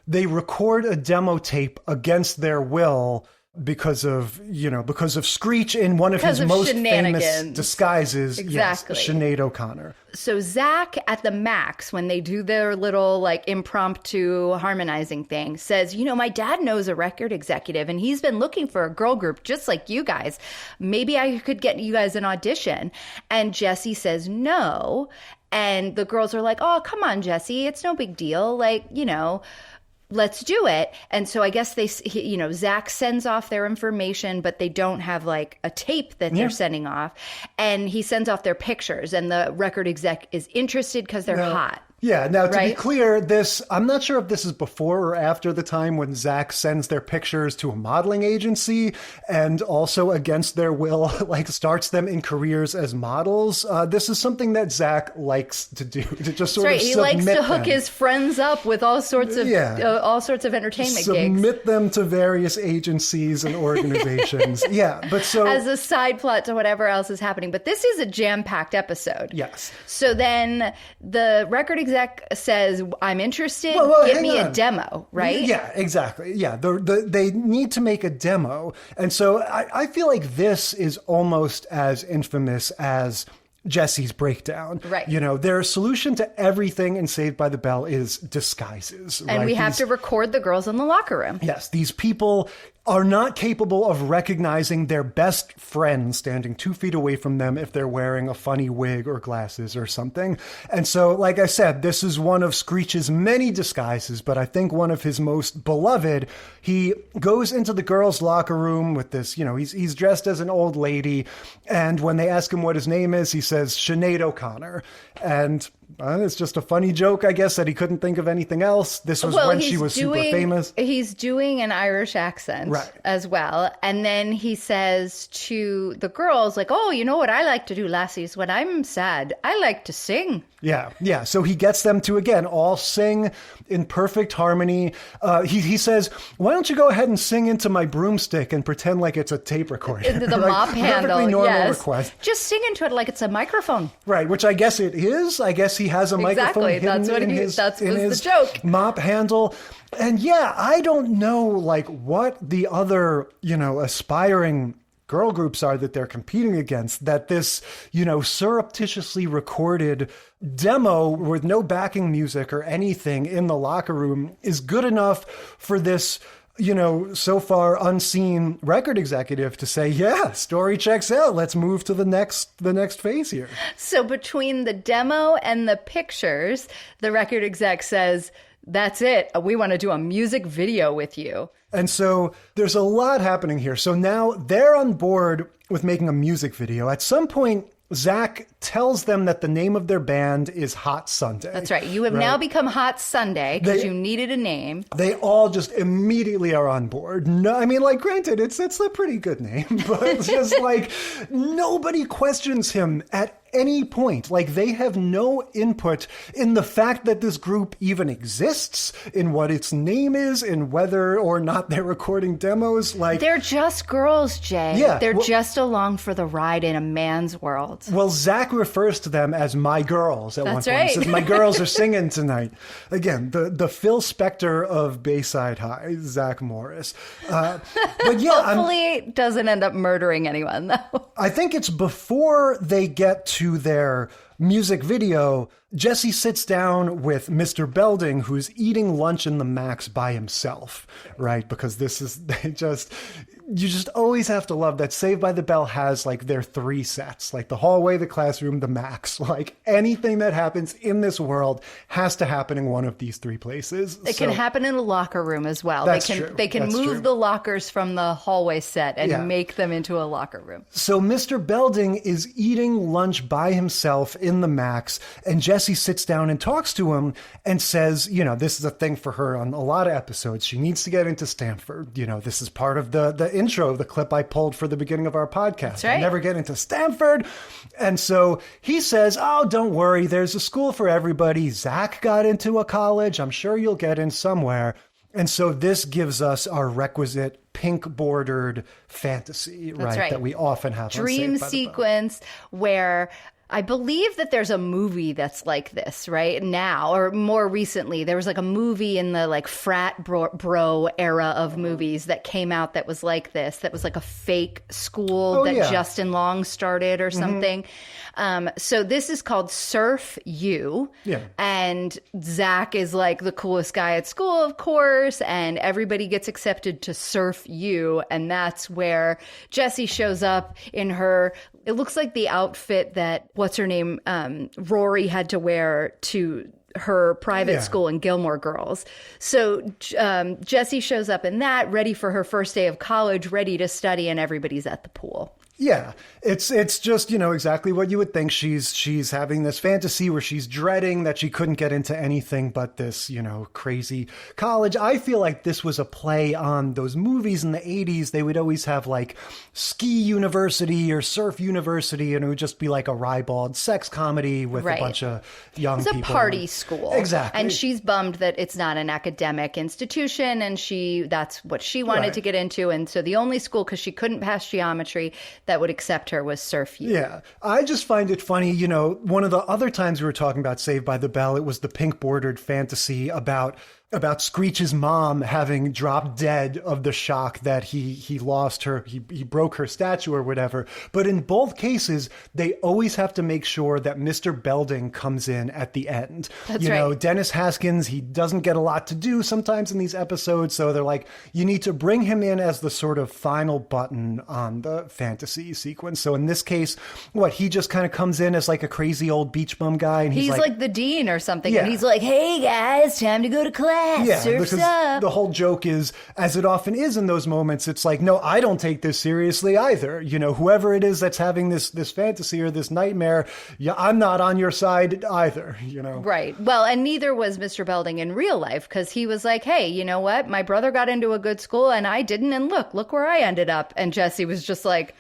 record a demo tape against their will because of Screech in one of his most famous disguises. Exactly. Yes, Sinead O'Connor. So Zack at the Max, when they do their little like impromptu harmonizing thing, says, my dad knows a record executive and he's been looking for a girl group just like you guys. Maybe I could get you guys an audition. And Jessie says no. And the girls are like, oh, come on, Jessie. It's no big deal. Like, let's do it. And so I guess Zack sends off their information, but they don't have like a tape that they're sending off. And he sends off their pictures and the record exec is interested because they're hot. Yeah. Now, to be clear, I'm not sure if this is before or after the time when Zack sends their pictures to a modeling agency and also against their will, like starts them in careers as models. This is something that Zack likes to do, to just sort of submit He likes to hook his friends up with all sorts of entertainment gigs. Submit them to various agencies and organizations. As a side plot to whatever else is happening. But this is a jam-packed episode. Yes. So then the record exec says, I'm interested, give me a demo, right? Yeah, exactly. Yeah, they need to make a demo. And so I feel like this is almost as infamous as Jessie's breakdown. Right. You know, their solution to everything in Saved by the Bell is disguises. And right? we have to record the girls in the locker room. Yes, these people are not capable of recognizing their best friend standing 2 feet away from them if they're wearing a funny wig or glasses or something. And so, like I said, this is one of Screech's many disguises, but I think one of his most beloved. He goes into the girls' locker room with this, you know, he's dressed as an old lady, and when they ask him what his name is, he says Sinead O'Connor. And it's just a funny joke, I guess, that he couldn't think of anything else. This was when she was super famous. He's doing an Irish accent as well. And then he says to the girls, like, oh, you know what I like to do, lassies? When I'm sad, I like to sing. Yeah. So he gets them to, again, all sing in perfect harmony. He says, why don't you go ahead and sing into my broomstick and pretend like it's a tape recorder? Into the mop handle, perfectly normal yes. request. Just sing into it like it's a microphone. Right, which I guess it is. I guess he has a microphone hidden in his the joke. mop handle. And yeah, I don't know like what the other, you know, aspiring girl groups are that they're competing against, that this, you know, surreptitiously recorded demo with no backing music or anything in the locker room is good enough for this, you know, so far unseen record executive to say, yeah, story checks out. Let's move to the next phase here. So between the demo and the pictures, the record exec says, that's it. We want to do a music video with you. And so there's a lot happening here. So now they're on board with making a music video. At some point, Zach tells them that the name of their band is Hot Sunday. That's right. You have now become Hot Sunday because you needed a name. They all just immediately are on board. No, I mean, like, granted, it's a pretty good name, but it's just like nobody questions him at any point. Like, they have no input in the fact that this group even exists, in what its name is, in whether or not they're recording demos. Like, they're just girls, Jay. Yeah, they're just along for the ride in a man's world. Well, Zach refers to them as my girls at one point. Right. He says, my girls are singing tonight. Again, the Phil Spector of Bayside High, Zach Morris. But yeah, hopefully doesn't end up murdering anyone, though. I think it's before they get to their music video, Jessie sits down with Mr. Belding, who's eating lunch in the Max by himself, right? Because this is, you just always have to love that Saved by the Bell has like their 3 sets, like the hallway, the classroom, the Max. Like anything that happens in this world has to happen in one of these 3 places. It can happen in a locker room as well. That's They true. can move the lockers from the hallway set and make them into a locker room. So Mr. Belding is eating lunch by himself in the Max, and Jessie sits down and talks to him and says, you know, this is a thing for her on a lot of episodes. She needs to get into Stanford. You know, this is part of the intro of the clip I pulled for the beginning of our podcast. That's right. I never get into Stanford. And so he says, oh, don't worry. There's a school for everybody. Zach got into a college. I'm sure you'll get in somewhere. And so this gives us our requisite pink bordered fantasy, right? That we often have. Dream sequence where I believe that there's a movie that's like this right now, or more recently, there was like a movie in the like frat bro era of movies that came out that was like this, that was like a fake school Justin Long started or something. So this is called Surf U. Yeah. And Zach is like the coolest guy at school, of course, and everybody gets accepted to Surf U. And that's where Jessie shows up in her, it looks like the outfit that, what's her name, Rory had to wear to her private school in Gilmore Girls. So Jessie shows up in that, ready for her first day of college, ready to study, and everybody's at the pool. Yeah, it's just, you know, exactly what you would think. She's having this fantasy where she's dreading that she couldn't get into anything but this, you know, crazy college. I feel like this was a play on those movies in the 80s. They would always have like Ski University or Surf University, and it would just be like a ribald sex comedy with a bunch of young people. It's a party school. Exactly. And she's bummed that it's not an academic institution, and that's what she wanted to get into. And so the only school, because she couldn't pass geometry, that would accept her was Surf U. Yeah. I just find it funny, you know, one of the other times we were talking about Saved by the Bell, it was the pink bordered fantasy about about Screech's mom having dropped dead of the shock that he lost her, he broke her statue or whatever. But in both cases, they always have to make sure that Mr. Belding comes in at the end. That's right. Dennis Haskins, he doesn't get a lot to do sometimes in these episodes, so they're like, you need to bring him in as the sort of final button on the fantasy sequence. So in this case, he just kind of comes in as like a crazy old beach bum guy, and he's like the dean or something, Yeah. and he's like, hey guys, time to go to class. Yeah, Surf's because up. the whole joke is, as it often is in those moments, it's like, no, I don't take this seriously either. Whoever it is that's having this fantasy or this nightmare, I'm not on your side either, Right. Well, and neither was Mr. Belding in real life, because he was like, hey, you know what? My brother got into a good school and I didn't, and look where I ended up. And Jessie was just like,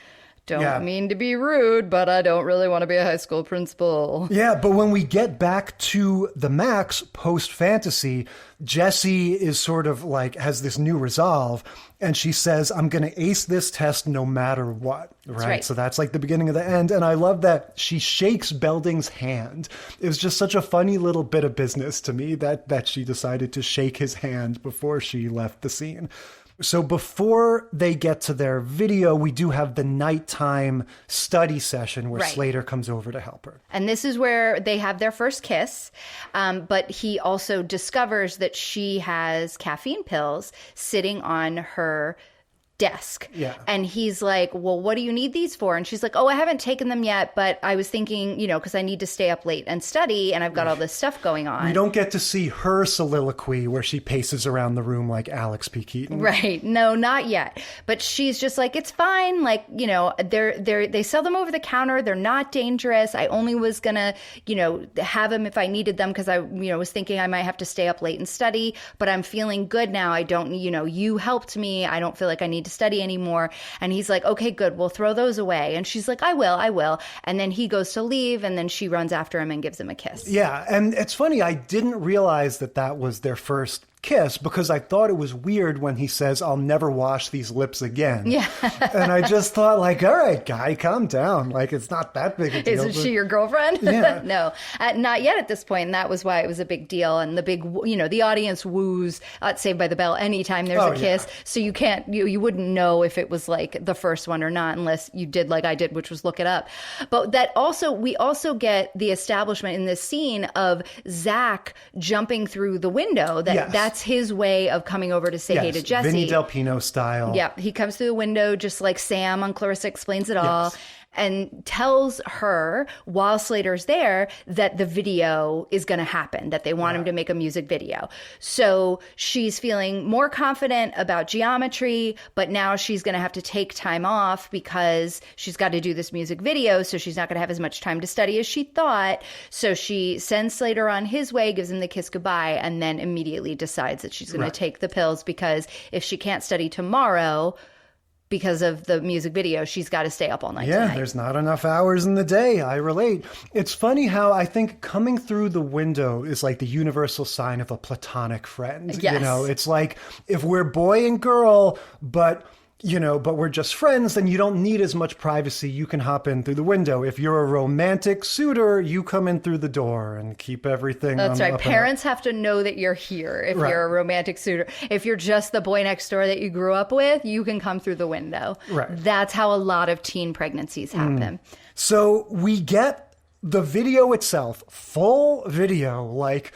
don't mean to be rude, but I don't really want to be a high school principal. Yeah, but when we get back to the Max post-fantasy, Jessie is sort of like, has this new resolve, and she says, I'm going to ace this test no matter what. Right? So that's like the beginning of the end. And I love that she shakes Belding's hand. It was just such a funny little bit of business to me that she decided to shake his hand before she left the scene. So before they get to their video, we do have the nighttime study session where Slater comes over to help her. And this is where they have their first kiss. But he also discovers that she has caffeine pills sitting on her desk. Yeah. And he's like, well, what do you need these for? And she's like, oh, I haven't taken them yet, but I was thinking, because I need to stay up late and study, and I've got all this stuff going on. We don't get to see her soliloquy where she paces around the room like Alex P. Keaton. Right. No, not yet. But she's just like, it's fine. Like, they sell them over the counter. They're not dangerous. I only was going to, have them if I needed them because I, was thinking I might have to stay up late and study, but I'm feeling good now. I don't, you helped me. I don't feel like I need to study anymore. And he's like, okay, good. We'll throw those away. And she's like, I will. And then he goes to leave, and then she runs after him and gives him a kiss. Yeah. And it's funny. I didn't realize that was their first kiss because I thought it was weird when he says, I'll never wash these lips again. Yeah. And I just thought like, all right, guy, calm down. Like, it's not that big a deal. Isn't she your girlfriend? Yeah. No, not yet at this point. And that was why it was a big deal. And the big, the audience woos at Saved by the Bell anytime there's a kiss. Yeah. So you can't, you wouldn't know if it was like the first one or not unless you did like I did, which was look it up. But that also, we also get the establishment in this scene of Zach jumping through the window. That's his way of coming over to say hey to Jessie. Vinny Del Pino style. Yeah, he comes through the window just like Sam on Clarissa Explains It All. And tells her while Slater's there that the video is going to happen, that they want him to make a music video. So she's feeling more confident about geometry, but now she's going to have to take time off because she's got to do this music video. So she's not going to have as much time to study as she thought. So she sends Slater on his way, gives him the kiss goodbye, and then immediately decides that she's going to take the pills because if she can't study tomorrow, because of the music video, she's got to stay up all night tonight. There's not enough hours in the day. I relate. It's funny how I think coming through the window is like the universal sign of a platonic friend. Yes. It's like if we're boy and girl, but we're just friends, then you don't need as much privacy. You can hop in through the window. If you're a romantic suitor, you come in through the door and keep everything. That's right. Parents have to know that you're here if you're a romantic suitor. If you're just the boy next door that you grew up with, you can come through the window. Right. That's how a lot of teen pregnancies happen. So we get the video itself, full video, like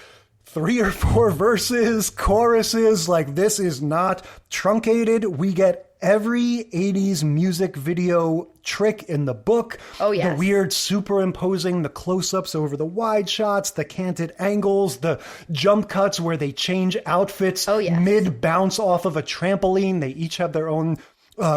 3 or 4 verses, choruses, like this is not truncated. We get every 80s music video trick in the book. Oh, yes. The weird superimposing the close-ups over the wide shots, the canted angles, the jump cuts where they change outfits mid-bounce off of a trampoline. They each have their own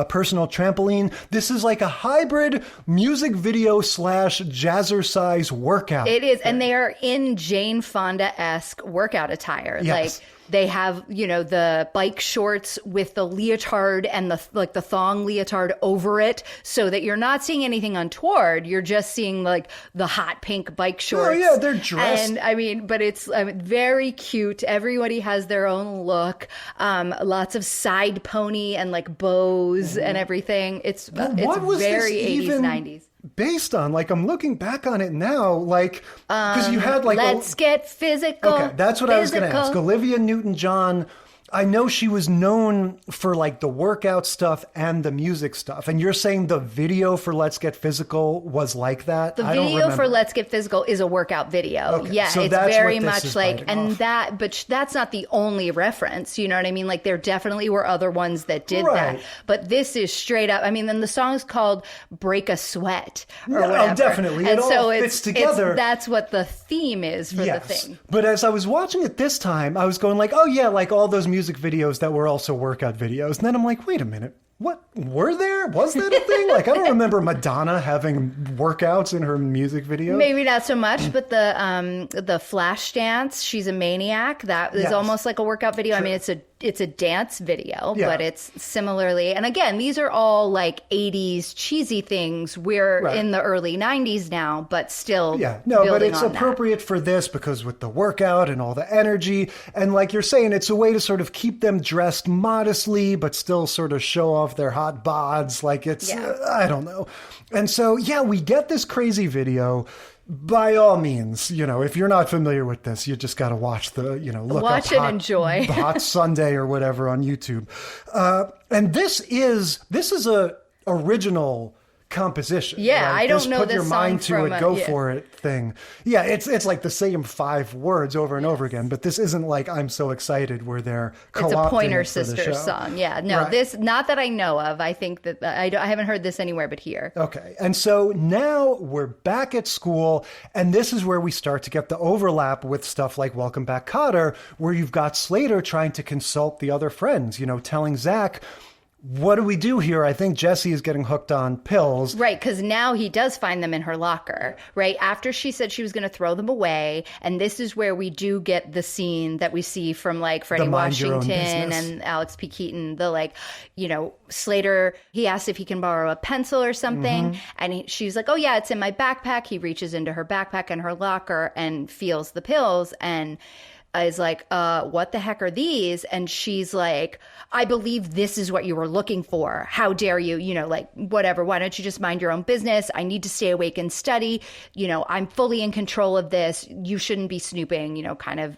personal trampoline. This is like a hybrid music video / jazzercise workout. It is. And they are in Jane Fonda-esque workout attire. Yes. Like they have, the bike shorts with the leotard and the thong leotard over it so that you're not seeing anything untoward. You're just seeing like the hot pink bike shorts. Oh yeah, they're dressed. And but it's very cute. Everybody has their own look. Lots of side pony and like bows and everything. It's very 80s, 90s. based on? Like, I'm looking back on it now, like, because you had like... Let's get physical. Okay, that's what I was going to ask. Olivia Newton-John, I know she was known for like the workout stuff and the music stuff. And you're saying the video for Let's Get Physical was like that? The video for Let's Get Physical is a workout video. Okay, yeah, so it's that's very what this much is like, biting off. but that's not the only reference. You know what I mean? Like, there definitely were other ones that did Right. that. But this is straight up. I mean, then the song's called Break a Sweat or Yeah, oh, whatever. definitely. It And all so fits together. That's what the theme is for the thing. But as I was watching it this time, I was going like, oh yeah, like all those music videos that were also workout videos. And then I'm like, wait a minute. What were there? Was that a thing? Like, I don't remember Madonna having workouts in her music videos. Maybe not so much, but the flash dance, She's a Maniac, that is Yes. almost like a workout video. Sure. I mean, it's a dance video, Yeah. but it's similarly. And again, these are all like 80s cheesy things. We're Right. in the early 90s now, but still Yeah, no, but building it's on that. appropriate for this because with the workout and all the energy, and like you're saying, it's a way to sort of keep them dressed modestly, but still sort of show off their hot bods. Like it's, I don't know. And so, yeah, we get this crazy video. By all means, you know, if you're not familiar with this, you just got to watch the, you know, look Watch up and Hot, enjoy. Hot Sunday or whatever on YouTube. And this is a original composition. Yeah, like I don't this know put this your mind song to from it, a- go yeah. for it thing. Yeah, it's like the same 5 words over and over again, but this isn't like I'm so excited where they're co-opting It's a Pointer it for the Sisters show. song. Yeah, no, Right. this, not that I know of. I think that I haven't heard this anywhere but here. Okay, and so now we're back at school, and this is where we start to get the overlap with stuff like Welcome Back, Kotter, where you've got Slater trying to consult the other friends, you know, telling Zach, what do we do here? I think Jessie is getting hooked on pills. Right, because now he does find them in her locker, right? After she said she was going to throw them away. And this is where we do get the scene that we see from like Freddie mind your own Washington business. and Alex P. Keaton. The like, you know, Slater, he asks if he can borrow a pencil or something. And she's like, oh yeah, it's in my backpack. He reaches into her backpack and her locker and feels the pills and is like, what the heck are these? And she's like, I believe this is what you were looking for. How dare you? You know, like, whatever. Why don't you just mind your own business? I need to stay awake and study. You know, I'm fully in control of this. You shouldn't be snooping, you know, kind of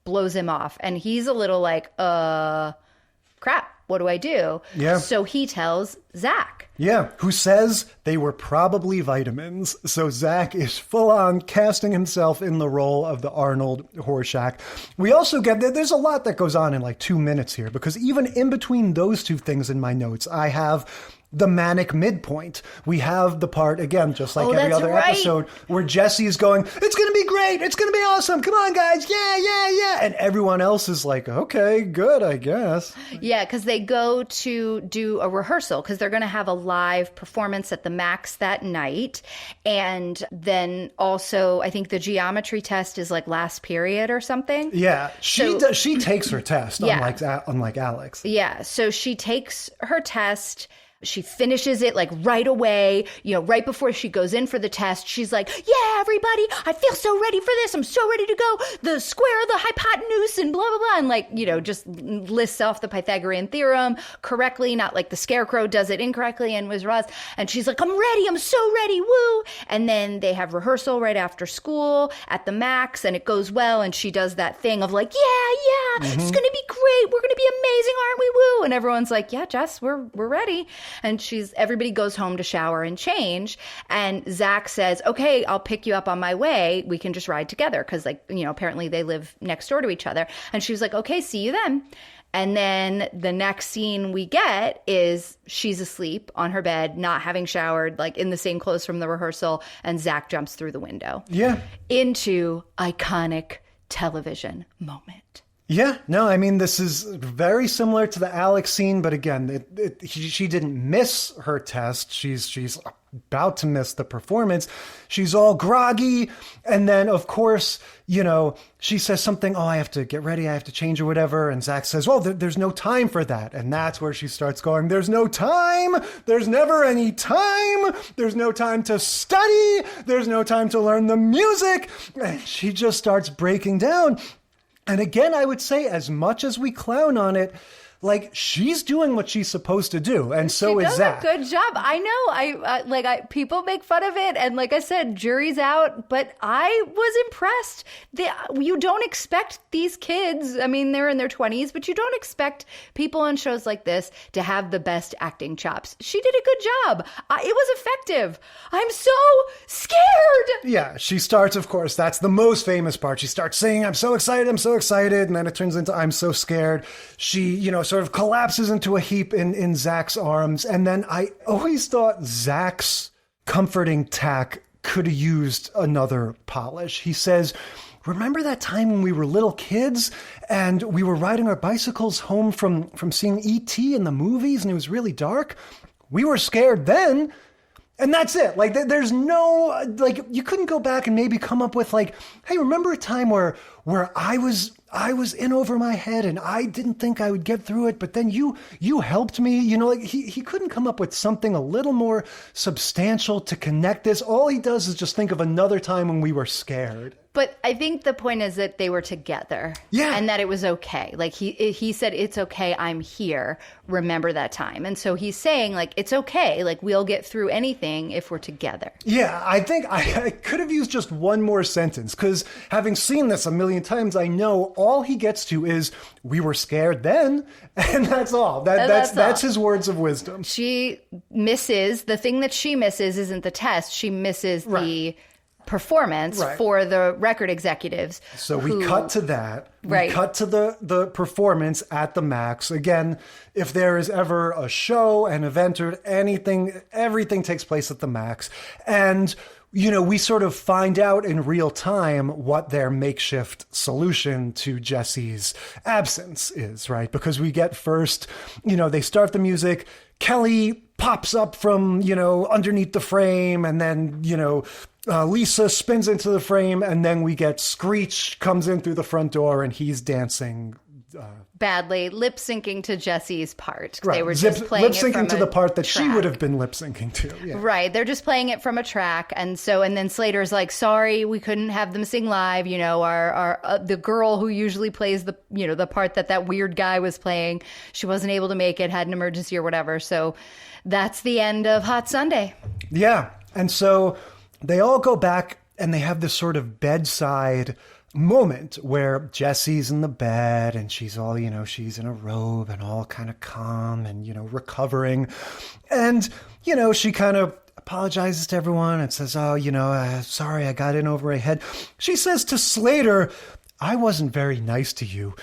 blows him off. And he's a little like, crap, what do I do? Yeah. So he tells Zach. Yeah, who says they were probably vitamins. So Zach is full on casting himself in the role of the Arnold Horshack. We also get that there's a lot that goes on in like 2 minutes here, because even in between those two things in my notes, I have the manic midpoint. We have the part, again, just like every that's other right. episode, where Jesse is going, it's going to be great. It's going to be awesome. Come on, guys. Yeah, yeah, yeah. And everyone else is like, okay, good, I guess. Yeah, because they go to do a rehearsal because they're going to have a live performance at the Max that night. And then also, I think the geometry test is like last period or something. Yeah, she takes her test, Yeah. unlike Alex. Yeah, so she takes her test. She finishes it like right away, you know, right before she goes in for the test. She's like, yeah, everybody, I feel so ready for this. I'm so ready to go. The square, the hypotenuse, and blah, blah, blah. And like, you know, just lists off the Pythagorean theorem correctly, not like the scarecrow does it incorrectly and was Roz. And she's like, I'm ready. I'm so ready. Woo. And then they have rehearsal right after school at the Max, and it goes well. And she does that thing of like, yeah, it's going to be great. We're going to be amazing, aren't we? Woo. And everyone's like, yeah, Jess, we're ready. And everybody goes home to shower and change. And Zach says, okay, I'll pick you up on my way. We can just ride together. Cause like, you know, apparently they live next door to each other. And she was like, okay, see you then. And then the next scene we get is she's asleep on her bed, not having showered, like in the same clothes from the rehearsal. And Zach jumps through the window. Yeah. Into iconic television moment. Yeah, no, I mean, this is very similar to the Alex scene, but again, she didn't miss her test. She's about to miss the performance. She's all groggy. And then, of course, you know, she says something, oh, I have to get ready, I have to change or whatever. And Zach says, well, there's no time for that. And that's where she starts going, there's no time. There's never any time. There's no time to study. There's no time to learn the music. And she just starts breaking down. And again, I would say, as much as we clown on it, like, she's doing what she's supposed to do, and so is Zach. She does a good job. I know. People make fun of it, and like I said, jury's out. But I was impressed. You don't expect these kids. I mean, they're in their 20s, but you don't expect people on shows like this to have the best acting chops. She did a good job. It was effective. I'm so scared. Yeah, she starts, of course, that's the most famous part. She starts saying, I'm so excited, and then it turns into, I'm so scared. She, sort of collapses into a heap in Zach's arms. And then I always thought Zach's comforting tack could have used another polish. He says, remember that time when we were little kids and we were riding our bicycles home from seeing E.T. in the movies and it was really dark? We were scared then. And that's it. Like, there's no, like, you couldn't go back and maybe come up with like, hey, remember a time where I was in over my head and I didn't think I would get through it, but then you helped me. Like, he couldn't come up with something a little more substantial to connect this. All he does is just think of another time when we were scared. But I think the point is that they were together. Yeah. And that it was okay. Like, he said, it's okay, I'm here. Remember that time. And so he's saying, like, it's okay. Like, we'll get through anything if we're together. Yeah, I think I could have used just one more sentence, because having seen this a million times, I know all he gets to is, we were scared then, and that's all. That's his words of wisdom. She misses, the thing that she misses isn't the test. She misses the performance for the record executives. So we cut to that. We cut to the performance at the Max. Again, if there is ever a show, an event, or anything, everything takes place at the Max. And we sort of find out in real time what their makeshift solution to Jessie's absence is, right? Because we get first, they start the music, Kelly pops up from, underneath the frame, and then, Lisa spins into the frame, and then we get Screech comes in through the front door, and he's dancing badly, lip syncing to Jessie's part. Right. They were just playing lip syncing to the part that track. she would have been lip syncing to. Yeah. Right. They're just playing it from a track, and then Slater's like, "Sorry, we couldn't have them sing live. Our the girl who usually plays the part that weird guy was playing, she wasn't able to make it, had an emergency or whatever." So that's the end of Hot Sunday. Yeah, and so they all go back and they have this sort of bedside moment where Jessie's in the bed and she's all, she's in a robe and all kind of calm and, recovering. And, she kind of apologizes to everyone and says, sorry, I got in over my head. She says to Slater, I wasn't very nice to you.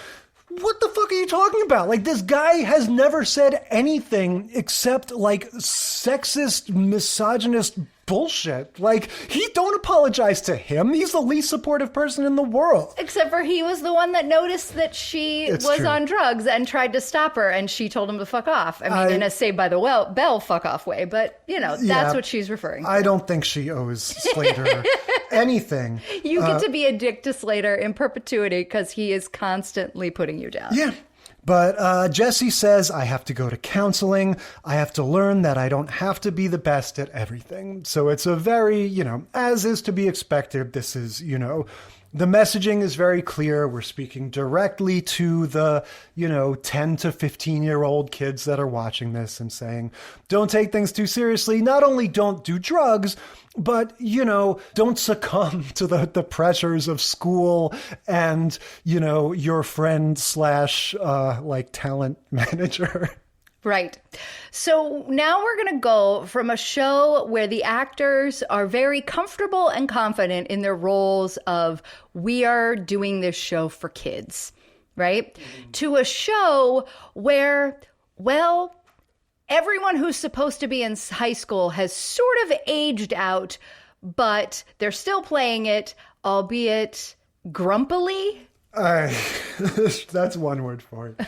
What the fuck are you talking about? Like, this guy has never said anything except, like, sexist, misogynist bullshit. Like, he don't apologize to him. He's the least supportive person in the world. Except for he was the one that noticed that she was on drugs and tried to stop her, and she told him to fuck off. I mean, in a Saved by the Bell fuck off way, but, that's what she's referring to. I don't think she owes Slater anything. You get to be a dick to Slater in perpetuity because he is constantly putting you down. Yeah. But Jessie says, I have to go to counseling. I have to learn that I don't have to be the best at everything. So it's a very, as is to be expected, this is, the messaging is very clear. We're speaking directly to the, 10 to 15-year-old kids that are watching this and saying, don't take things too seriously. Not only don't do drugs, but, don't succumb to the pressures of school and, your friend / talent manager. Right. So now we're going to go from a show where the actors are very comfortable and confident in their roles of, we are doing this show for kids, right? To a show where, everyone who's supposed to be in high school has sort of aged out, but they're still playing it, albeit grumpily. That's one word for it.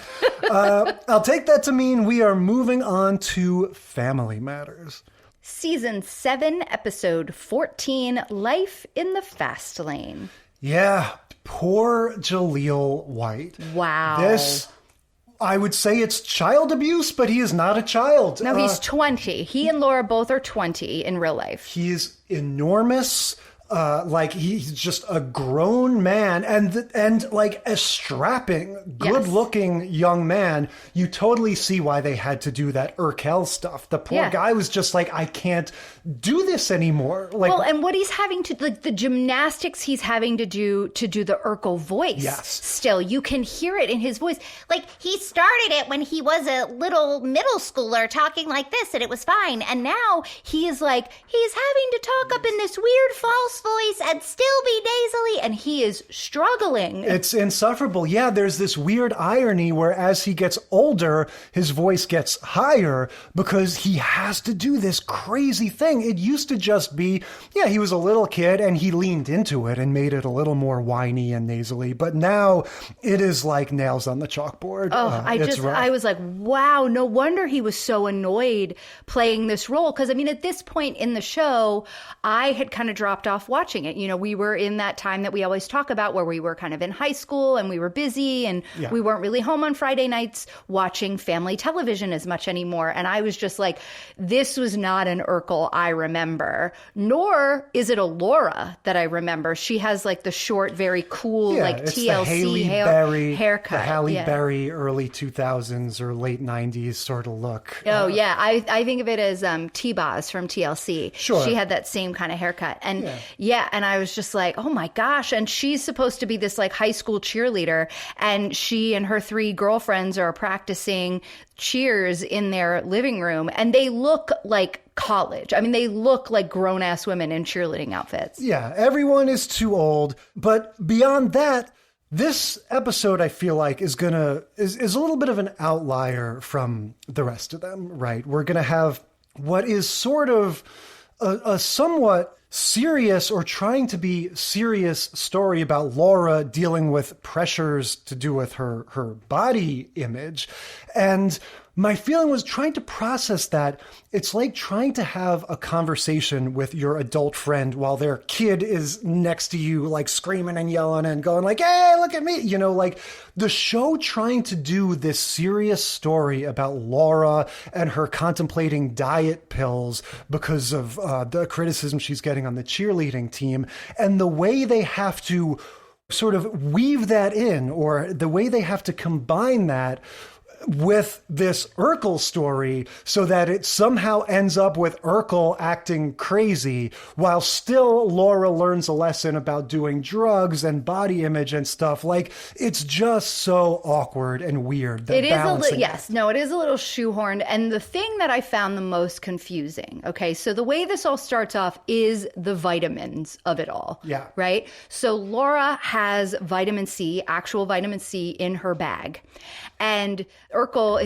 I'll take that to mean we are moving on to Family Matters. Season 7, episode 14, Life in the Fast Lane. Yeah, poor Jaleel White. Wow. This, I would say it's child abuse, but he is not a child. No, he's 20. He and Laura both are 20 in real life. He's enormous. like he's just a grown man and like a strapping, good-looking young man. You totally see why they had to do that Urkel stuff. The poor guy was just like, I can't do this anymore. Like, well, and what he's having to, like the gymnastics he's having to do the Urkel voice. Yes. Still, you can hear it in his voice. Like, he started it when he was a little middle schooler talking like this, and it was fine. And now He is like, he's having to talk up in this weird false voice and still be nasally, and he is struggling. It's insufferable. Yeah, there's this weird irony where as he gets older, his voice gets higher because he has to do this crazy thing. It used to just be, he was a little kid and he leaned into it and made it a little more whiny and nasally. But now it is like nails on the chalkboard. I was like, wow, no wonder he was so annoyed playing this role. Because, I mean, at this point in the show, I had kind of dropped off watching it. You know, we were in that time that we always talk about where we were kind of in high school and we were busy and we weren't really home on Friday nights watching family television as much anymore. And I was just like, this was not an Urkel I remember, nor is it a Laura that I remember. She has like the short, very cool, like TLC haircut. The Halle Berry early 2000s or late 90s sort of look. Oh, I think of it as T-Boz from TLC. Sure. She had that same kind of haircut. And and I was just like, oh my gosh. And she's supposed to be this like high school cheerleader. And she and her 3 girlfriends are practicing cheers in their living room. And they look like college. I mean, they look like grown-ass women in cheerleading outfits. Yeah, everyone is too old. But beyond that, this episode, I feel like, is a little bit of an outlier from the rest of them, right? We're going to have what is sort of a somewhat serious or trying to be serious story about Laura dealing with pressures to do with her body image. And my feeling was trying to process that. It's like trying to have a conversation with your adult friend while their kid is next to you, like screaming and yelling and going like, hey, look at me. You know, like the show trying to do this serious story about Laura and her contemplating diet pills because of the criticism she's getting on the cheerleading team, and the way they have to sort of weave that in, or the way they have to combine that with this Urkel story so that it somehow ends up with Urkel acting crazy while still Laura learns a lesson about doing drugs and body image and stuff. Like, it's just so awkward and weird. It is a little, it is a little shoehorned. And the thing that I found the most confusing, okay, so the way this all starts off is the vitamins of it all. Yeah. Right? So Laura has vitamin C, actual vitamin C in her bag. And Urkel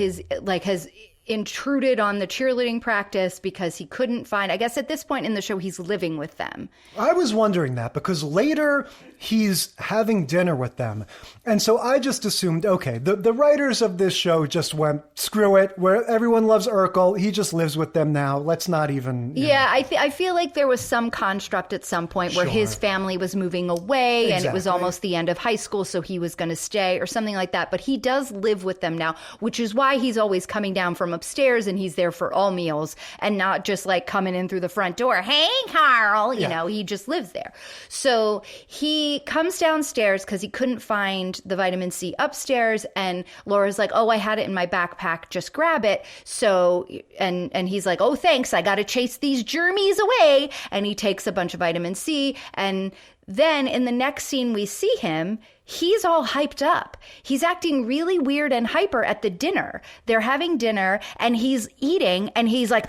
has intruded on the cheerleading practice because he couldn't find, I guess at this point in the show, he's living with them. I was wondering that because later he's having dinner with them. And so I just assumed, okay, the writers of this show just went, screw it, where everyone loves Urkel. He just lives with them now. Let's not even. I feel like there was some construct at some point where his family was moving away and it was almost the end of high school. So he was going to stay or something like that. But he does live with them now, which is why he's always coming down from upstairs and he's there for all meals and not just like coming in through the front door. Hey, Carl, you know, he just lives there. So he comes downstairs because he couldn't find the vitamin C upstairs, and Laura's like, oh, I had it in my backpack, just grab it. So, and he's like, oh, thanks, I got to chase these germies away. And he takes a bunch of vitamin C, and then in the next scene we see him, he's all hyped up. He's acting really weird and hyper at the dinner. They're having dinner and he's eating and he's like,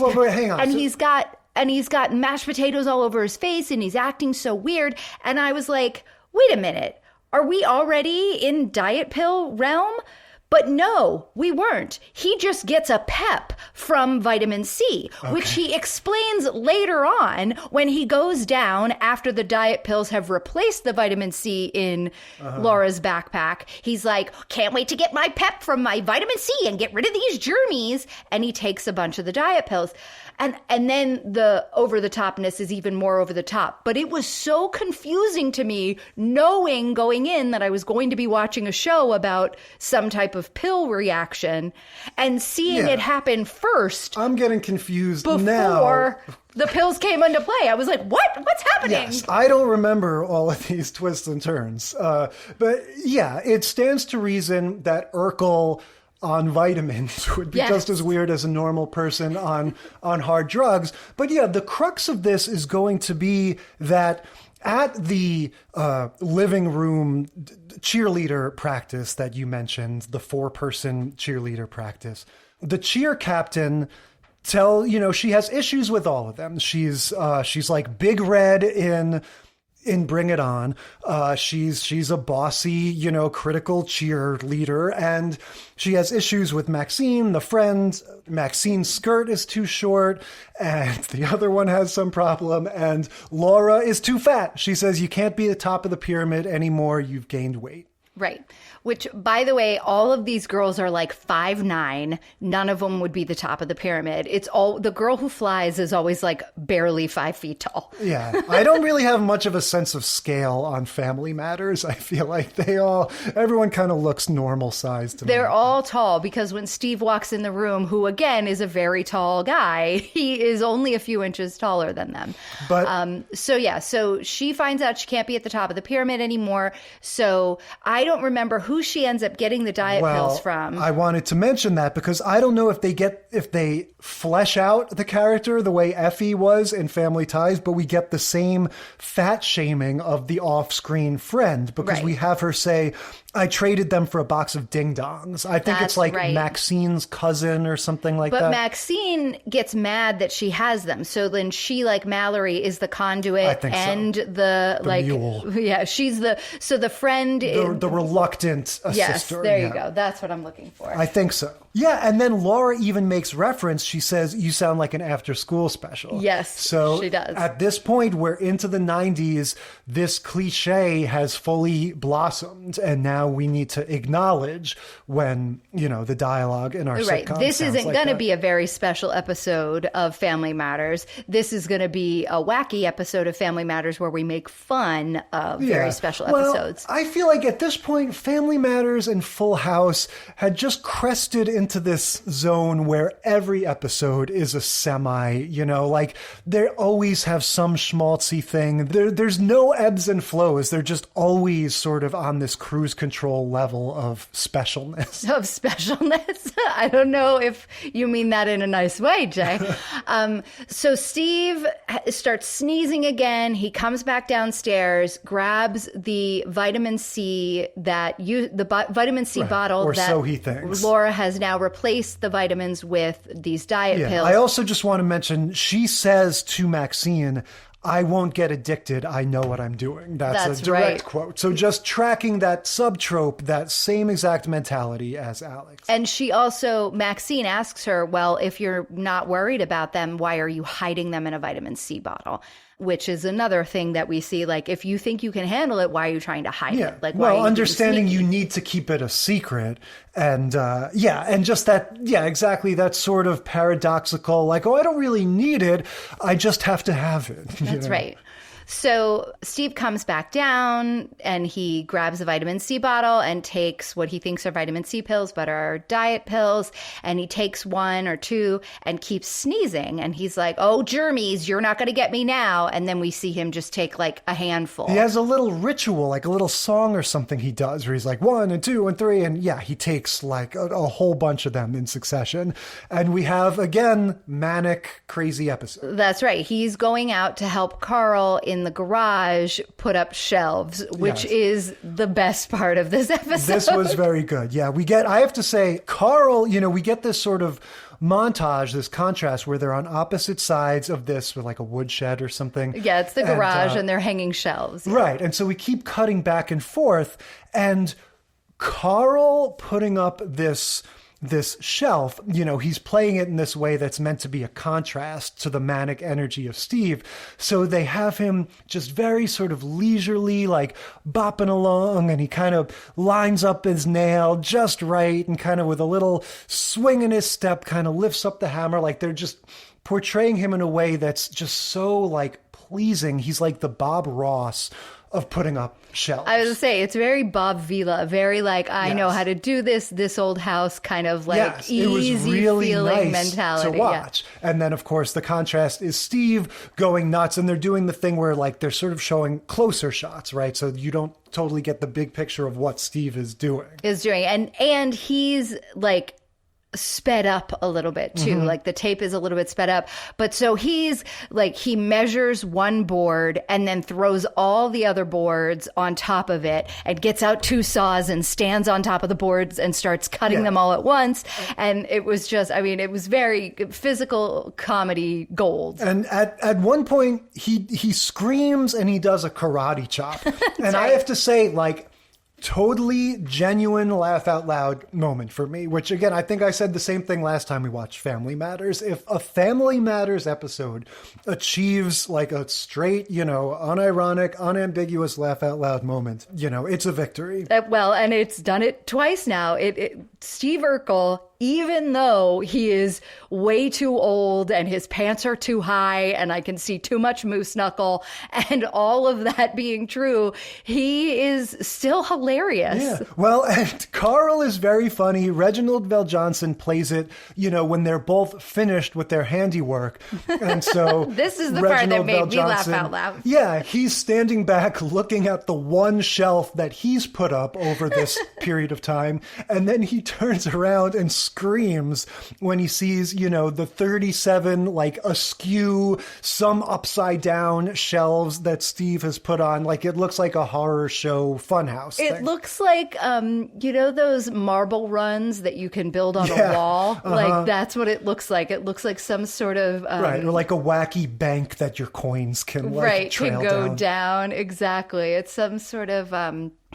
well, hang on. And he's got mashed potatoes all over his face and he's acting so weird. And I was like, wait a minute, are we already in diet pill realm? But no, we weren't. He just gets a pep from vitamin C, which he explains later on when he goes down after the diet pills have replaced the vitamin C in Laura's backpack. He's like, can't wait to get my pep from my vitamin C and get rid of these germies. And he takes a bunch of the diet pills. And then the over-the-topness is even more over the top. But it was so confusing to me knowing going in that I was going to be watching a show about some type type of pill reaction and seeing it happen first. I'm getting confused before now. The pills came into play. I was like, what? What's happening? Yes, I don't remember all of these twists and turns. But yeah, it stands to reason that Urkel on vitamins would be just as weird as a normal person on hard drugs. But yeah, the crux of this is going to be that at the living room cheerleader practice that you mentioned, the 4-person cheerleader practice, the cheer captain she has issues with all of them. She's like Big Red in Bring It On. She's a bossy, critical cheerleader, and she has issues with Maxine, the friend. Maxine's skirt is too short, and the other one has some problem, and Laura is too fat. She says, you can't be the top of the pyramid anymore. You've gained weight. Right. Which, by the way, all of these girls are like 5'9". None of them would be the top of the pyramid. It's all the girl who flies is always like barely 5 feet tall. Yeah. I don't really have much of a sense of scale on Family Matters. I feel like everyone kind of looks normal sized to me. They're all tall because when Steve walks in the room, who again is a very tall guy, he is only a few inches taller than them. But so she finds out she can't be at the top of the pyramid anymore. So I don't remember who she ends up getting the diet pills from. I wanted to mention that because I don't know if they flesh out the character the way Effie was in Family Ties, but we get the same fat shaming of the off-screen friend because we have her say, I traded them for a box of ding-dongs. I think it's like Maxine's cousin or something like that. But Maxine gets mad that she has them. So then she, like Mallory, is the conduit and the mule. Yeah, she's the friend. The reluctant sister. Yes, there you go. That's what I'm looking for. I think so. Yeah, and then Laura even makes reference. She says, you sound like an after-school special. Yes, so she does. At this point, we're into the 90s. This cliche has fully blossomed, and now we need to acknowledge when, the dialogue in our sitcom This isn't like going to be a very special episode of Family Matters. This is going to be a wacky episode of Family Matters where we make fun of very special episodes. I feel like at this point, Family Matters and Full House had just crested into this zone where every episode is a semi, like they always have some schmaltzy thing. There's no ebbs and flows. They're just always sort of on this cruise control level of specialness. I don't know if you mean that in a nice way, Jay. So Steve starts sneezing again. He comes back downstairs, grabs the vitamin C vitamin C bottle or that so he thinks. Laura has now replaced the vitamins with these diet pills. I also just want to mention, she says to Maxine, I won't get addicted. I know what I'm doing. That's a direct quote. So just tracking that subtrope, that same exact mentality as Alex. And she also, Maxine asks her, well, if you're not worried about them, why are you hiding them in a vitamin C bottle? Which is another thing that we see. Like, if you think you can handle it, why are you trying to hide it? Like, understanding you need to keep it a secret. And and just that, exactly. That sort of paradoxical, like, I don't really need it. I just have to have it. That's right. So Steve comes back down and he grabs a vitamin C bottle and takes what he thinks are vitamin C pills, but are diet pills. And he takes one or two and keeps sneezing. And he's like, oh, germies, you're not going to get me now. And then we see him just take like a handful. He has a little ritual, like a little song or something he does where he's like 1 and 2 and 3. And he takes like a whole bunch of them in succession. And we have, again, manic, crazy episode. That's right. He's going out to help Carl in the garage put up shelves, which is the best part of this episode. This was very good. Yeah, I have to say, Carl, we get this sort of montage, this contrast where they're on opposite sides of this with like a woodshed or something. Yeah, it's the garage and they're hanging shelves. Yeah. Right. And so we keep cutting back and forth, and Carl putting up this shelf, he's playing it in this way that's meant to be a contrast to the manic energy of Steve. So they have him just very sort of leisurely, like bopping along, and he kind of lines up his nail just right and kind of with a little swing in his step kind of lifts up the hammer. Like they're just portraying him in a way that's just so like pleasing. He's like the Bob Ross of putting up shelves. I was going to say, it's very Bob Vila, very like, I know how to do this old house kind of like easy it was really feeling nice mentality to watch. Yeah. And then, of course, the contrast is Steve going nuts, and they're doing the thing where like they're sort of showing closer shots, right? So you don't totally get the big picture of what Steve is doing. And he's like sped up a little bit too. Like the tape is a little bit sped up, but so he's like, he measures one board and then throws all the other boards on top of it and gets out 2 saws and stands on top of the boards and starts cutting them all at once. And it was just, I mean, it was very physical comedy gold. And at one point he screams and he does a karate chop. And I have to say, like, totally genuine laugh out loud moment for me, which again, I think I said the same thing last time we watched Family Matters. If a Family Matters episode achieves like a straight, unironic, unambiguous laugh out loud moment, it's a victory. Well, and it's done it twice now. Steve Urkel, even though he is way too old and his pants are too high and I can see too much moose knuckle and all of that being true, he is still hilarious. Yeah. Well, and Carl is very funny. Reginald Vell Johnson plays it, when they're both finished with their handiwork. And so this is the part that made me laugh out loud. Yeah, he's standing back looking at the one shelf that he's put up over this period of time. And then he turns around and screams when he sees, the 37 like askew, some upside down shelves that Steve has put on. Like it looks like a horror show funhouse thing. It looks like, those marble runs that you can build on a wall. Like that's what it looks like. It looks like some sort of right, or like a wacky bank that your coins can trail can go down. Exactly. It's some sort of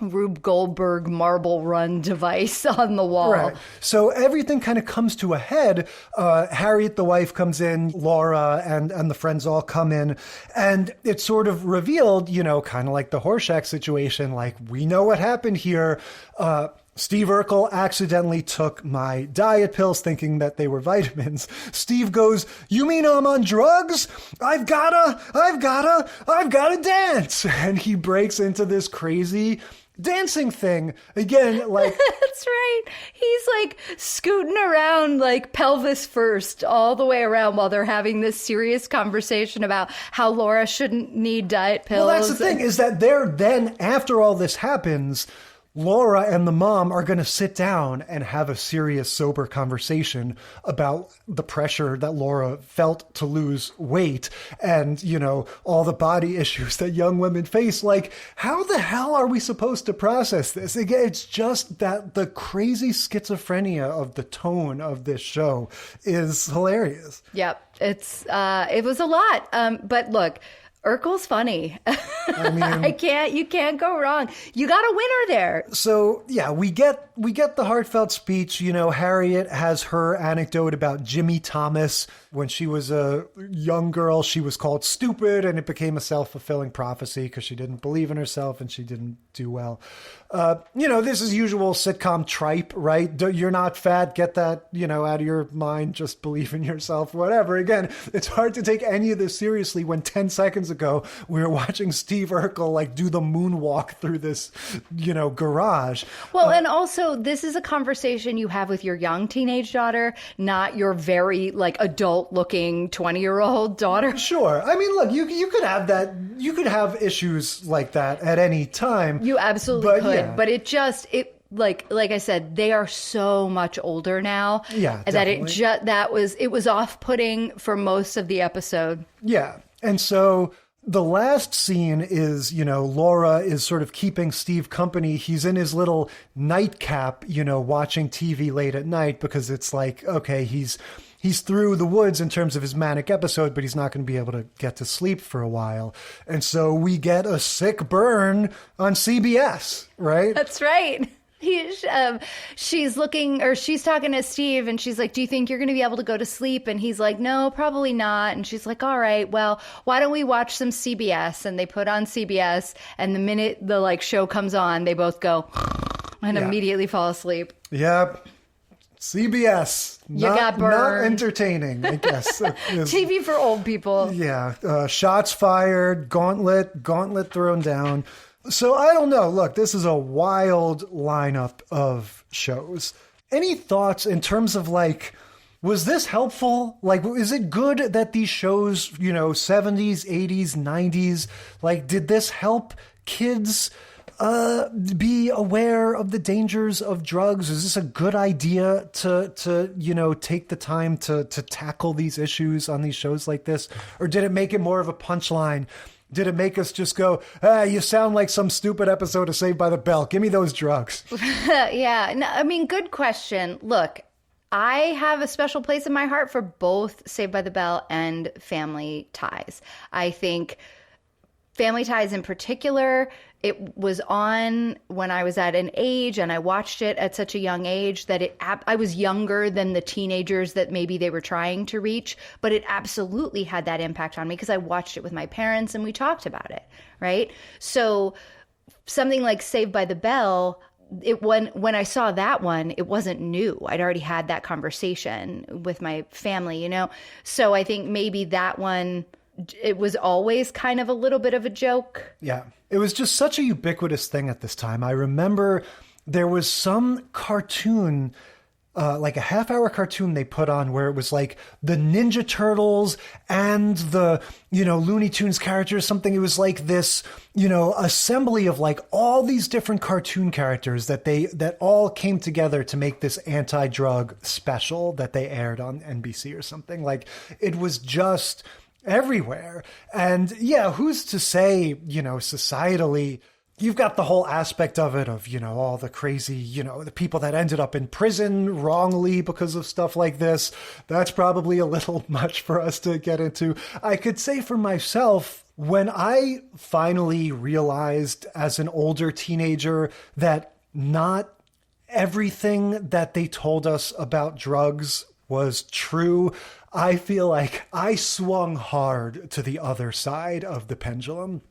Rube Goldberg marble run device on the wall. Right. So everything kind of comes to a head. Harriet, the wife, comes in, Laura and the friends all come in, and it's sort of revealed, kind of like the Horshack situation, like we know what happened here. Steve Urkel accidentally took my diet pills thinking that they were vitamins. Steve goes, "You mean I'm on drugs? I've gotta dance." And he breaks into this crazy dancing thing again, like that's right. He's like scooting around like pelvis first all the way around while they're having this serious conversation about how Laura shouldn't need diet pills. Well, that's the thing, is that they're then, after all this happens, Laura and the mom are going to sit down and have a serious, sober conversation about the pressure that Laura felt to lose weight and, all the body issues that young women face. Like, how the hell are we supposed to process this? Again, it's just that the crazy schizophrenia of the tone of this show is hilarious. Yep. It was a lot. But look, Urkel's funny. I mean, you can't go wrong. You got a winner there. So yeah, we get the heartfelt speech. Harriet has her anecdote about Jimmy Thomas. When she was a young girl, she was called stupid, and it became a self-fulfilling prophecy because she didn't believe in herself and she didn't do well. This is usual sitcom tripe, right? You're not fat. Get that, out of your mind. Just believe in yourself, whatever. Again, it's hard to take any of this seriously when 10 seconds ago we were watching Steve Urkel like do the moonwalk through this, garage. Well, and also this is a conversation you have with your young teenage daughter, not your very like adult looking 20-year-old daughter. Sure. I mean, look, you could have that. You could have issues like that at any time. You absolutely could. Yeah. But like I said, they are so much older now. Yeah, definitely. That it was off-putting for most of the episode. Yeah. And so the last scene is, Laura is sort of keeping Steve company. He's in his little nightcap, watching TV late at night because it's like, okay, he's through the woods in terms of his manic episode, but he's not going to be able to get to sleep for a while. And so we get a sick burn on CBS, right? That's right. She's talking to Steve and she's like, "Do you think you're going to be able to go to sleep?" And he's like, "No, probably not." And she's like, "All right, well, why don't we watch some CBS?" And they put on CBS, and the minute the show comes on, they both go and immediately fall asleep. Yep. CBS. You got Not burned. entertaining, I guess. TV for old people. Yeah. Shots fired, gauntlet thrown down. So I don't know. Look, this is a wild lineup of shows. Any thoughts in terms of like, was this helpful? Like, is it good that these shows, 70s, 80s, 90s, like, did this help kids be aware of the dangers of drugs? Is this a good idea to take the time to tackle these issues on these shows like this? Or did it make it more of a punchline? Did it make us just go, you sound like some stupid episode of Saved by the Bell. Give me those drugs. Yeah. No, I mean, good question. Look, I have a special place in my heart for both Saved by the Bell and Family Ties. I think Family Ties in particular, it was on when I was at an age, and I watched it at such a young age that I was younger than the teenagers that maybe they were trying to reach, but it absolutely had that impact on me because I watched it with my parents and we talked about it, right? So something like Saved by the Bell, when I saw that one, it wasn't new. I'd already had that conversation with my family, So I think maybe that one, it was always kind of a little bit of a joke. Yeah. It was just such a ubiquitous thing at this time. I remember there was some cartoon, like a half-hour cartoon they put on where it was like the Ninja Turtles and the, Looney Tunes characters, something. It was like this, assembly of like all these different cartoon characters that all came together to make this anti-drug special that they aired on NBC or something. Like, it was just everywhere. And yeah, who's to say, societally, you've got the whole aspect of it of, all the crazy, the people that ended up in prison wrongly because of stuff like this. That's probably a little much for us to get into. I could say for myself, when I finally realized as an older teenager that not everything that they told us about drugs was true, I feel like I swung hard to the other side of the pendulum.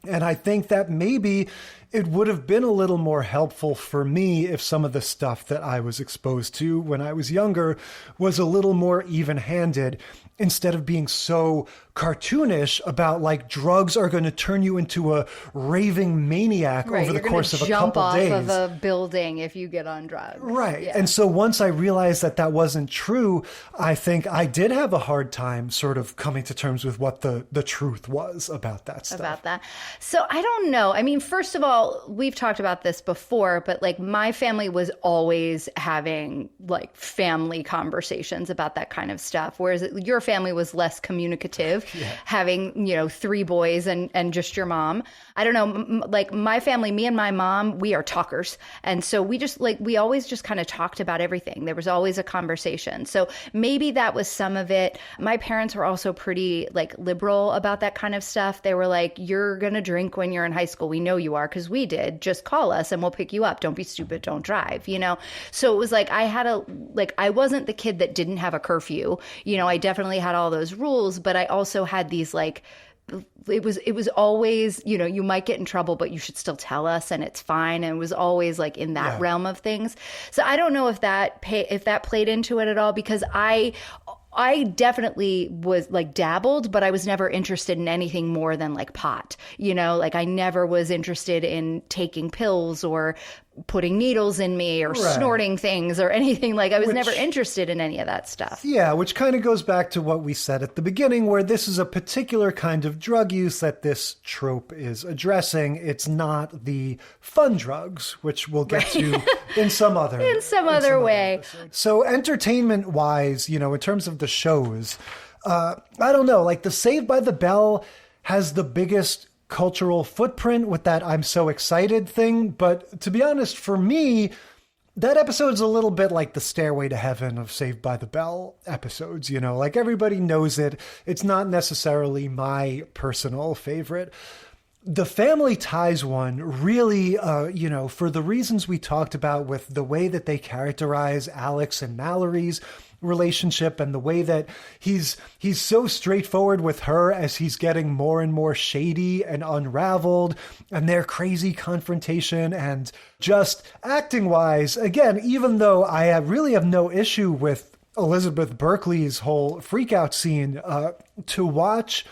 And I think that maybe it would have been a little more helpful for me if some of the stuff that I was exposed to when I was younger was a little more even-handed, instead of being so cartoonish about like drugs are going to turn you into a raving maniac over the course of a couple days. Jump off of a building if you get on drugs. Right. Yeah. And so once I realized that wasn't true, I think I did have a hard time sort of coming to terms with what the truth was about that stuff. About that. So I don't know. I mean, first of all, we've talked about this before, but like my family was always having like family conversations about that kind of stuff, whereas your family was less communicative, having, 3 boys and just your mom. I don't know, like my family, me and my mom, we are talkers. And so we always just kind of talked about everything. There was always a conversation. So maybe that was some of it. My parents were also pretty like liberal about that kind of stuff. They were like, you're going to drink when you're in high school. We know you are because we did. Just call us and we'll pick you up. Don't be stupid. Don't drive, So it was like I wasn't the kid that didn't have a curfew. I definitely had all those rules, but I also had these like, it was always, you might get in trouble, but you should still tell us and it's fine. And it was always like in that realm of things. So I don't know if that played into it at all, because I definitely was like dabbled, but I was never interested in anything more than like pot, like I never was interested in taking pills or putting needles in me or snorting things or anything. Like I was never interested in any of that stuff. Yeah, which kind of goes back to what we said at the beginning, where this is a particular kind of drug use that this trope is addressing. It's not the fun drugs, which we'll get to in some other way. Episode. So entertainment-wise, in terms of the shows, I don't know, like the Saved by the Bell has the biggest cultural footprint with that I'm so excited thing. But to be honest, for me, that episode's a little bit like the Stairway to Heaven of Saved by the Bell episodes, like everybody knows it. It's not necessarily my personal favorite. The Family Ties one really, for the reasons we talked about with the way that they characterize Alex and Mallory's relationship and the way that he's so straightforward with her as he's getting more and more shady and unraveled, and their crazy confrontation, and just acting wise, again, even though I really have no issue with Elizabeth Berkley's whole freakout scene, to watch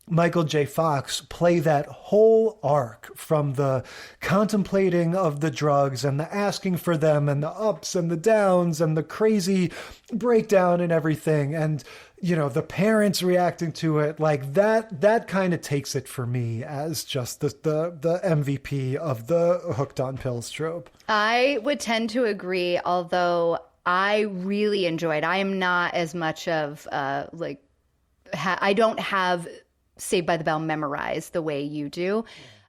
Michael J. Fox play that whole arc from the contemplating of the drugs and the asking for them and the ups and the downs and the crazy breakdown and everything. And, the parents reacting to it, like that kind of takes it for me as just the MVP of the hooked on pills trope. I would tend to agree, although I really enjoyed, I am not as much of I don't have Saved by the Bell memorized the way you do.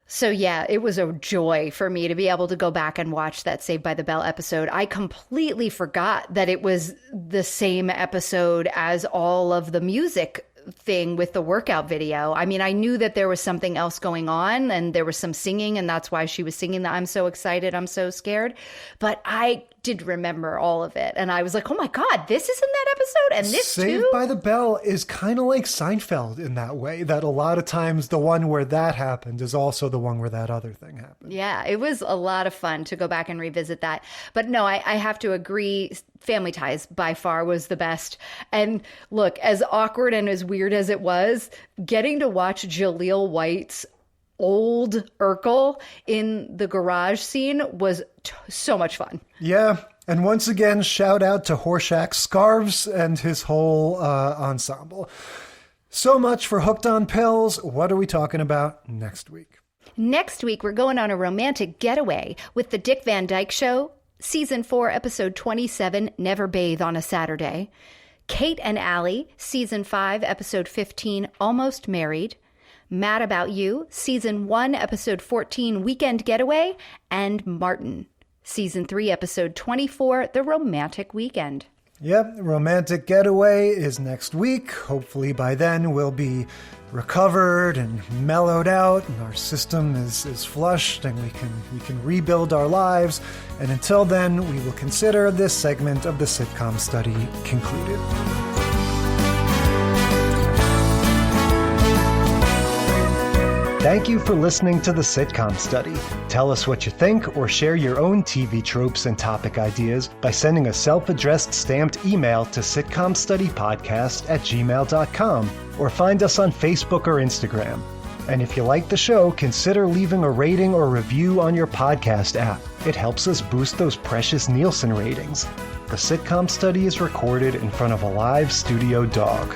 So yeah, it was a joy for me to be able to go back and watch that Saved by the Bell episode. I completely forgot that it was the same episode as all of the music thing with the workout video. I mean, I knew that there was something else going on and there was some singing, and that's why she was singing the I'm so excited, I'm so scared. But I did remember all of it. And I was like, oh my God, this is in that episode? And this Saved too? by the Bell is kind of like Seinfeld in that way, that a lot of times the one where that happened is also the one where that other thing happened. Yeah, it was a lot of fun to go back and revisit that. But no, I have to agree, Family Ties by far was the best. And look, as awkward and as weird as it was, getting to watch Jaleel White's old Urkel in the garage scene was so much fun. Yeah. And once again, shout out to Horshack's scarves and his whole ensemble. So much for Hooked on Pills. What are we talking about next week? Next week, we're going on a romantic getaway with The Dick Van Dyke Show, Season 4, Episode 27, Never Bathe on a Saturday. Kate and Allie, Season 5, Episode 15, Almost Married. Mad About You, Season 1, Episode 14, Weekend Getaway. And Martin, Season 3, Episode 24, The Romantic Weekend. Yep, Romantic Getaway is next week. Hopefully by then we'll be recovered and mellowed out and our system is flushed and we can rebuild our lives. And until then, we will consider this segment of the sitcom study concluded. Thank you for listening to the Sitcom Study. Tell us what you think or share your own TV tropes and topic ideas by sending a self-addressed stamped email to sitcomstudypodcast@gmail.com or find us on Facebook or Instagram. And if you like the show, consider leaving a rating or review on your podcast app. It helps us boost those precious Nielsen ratings. The Sitcom Study is recorded in front of a live studio dog.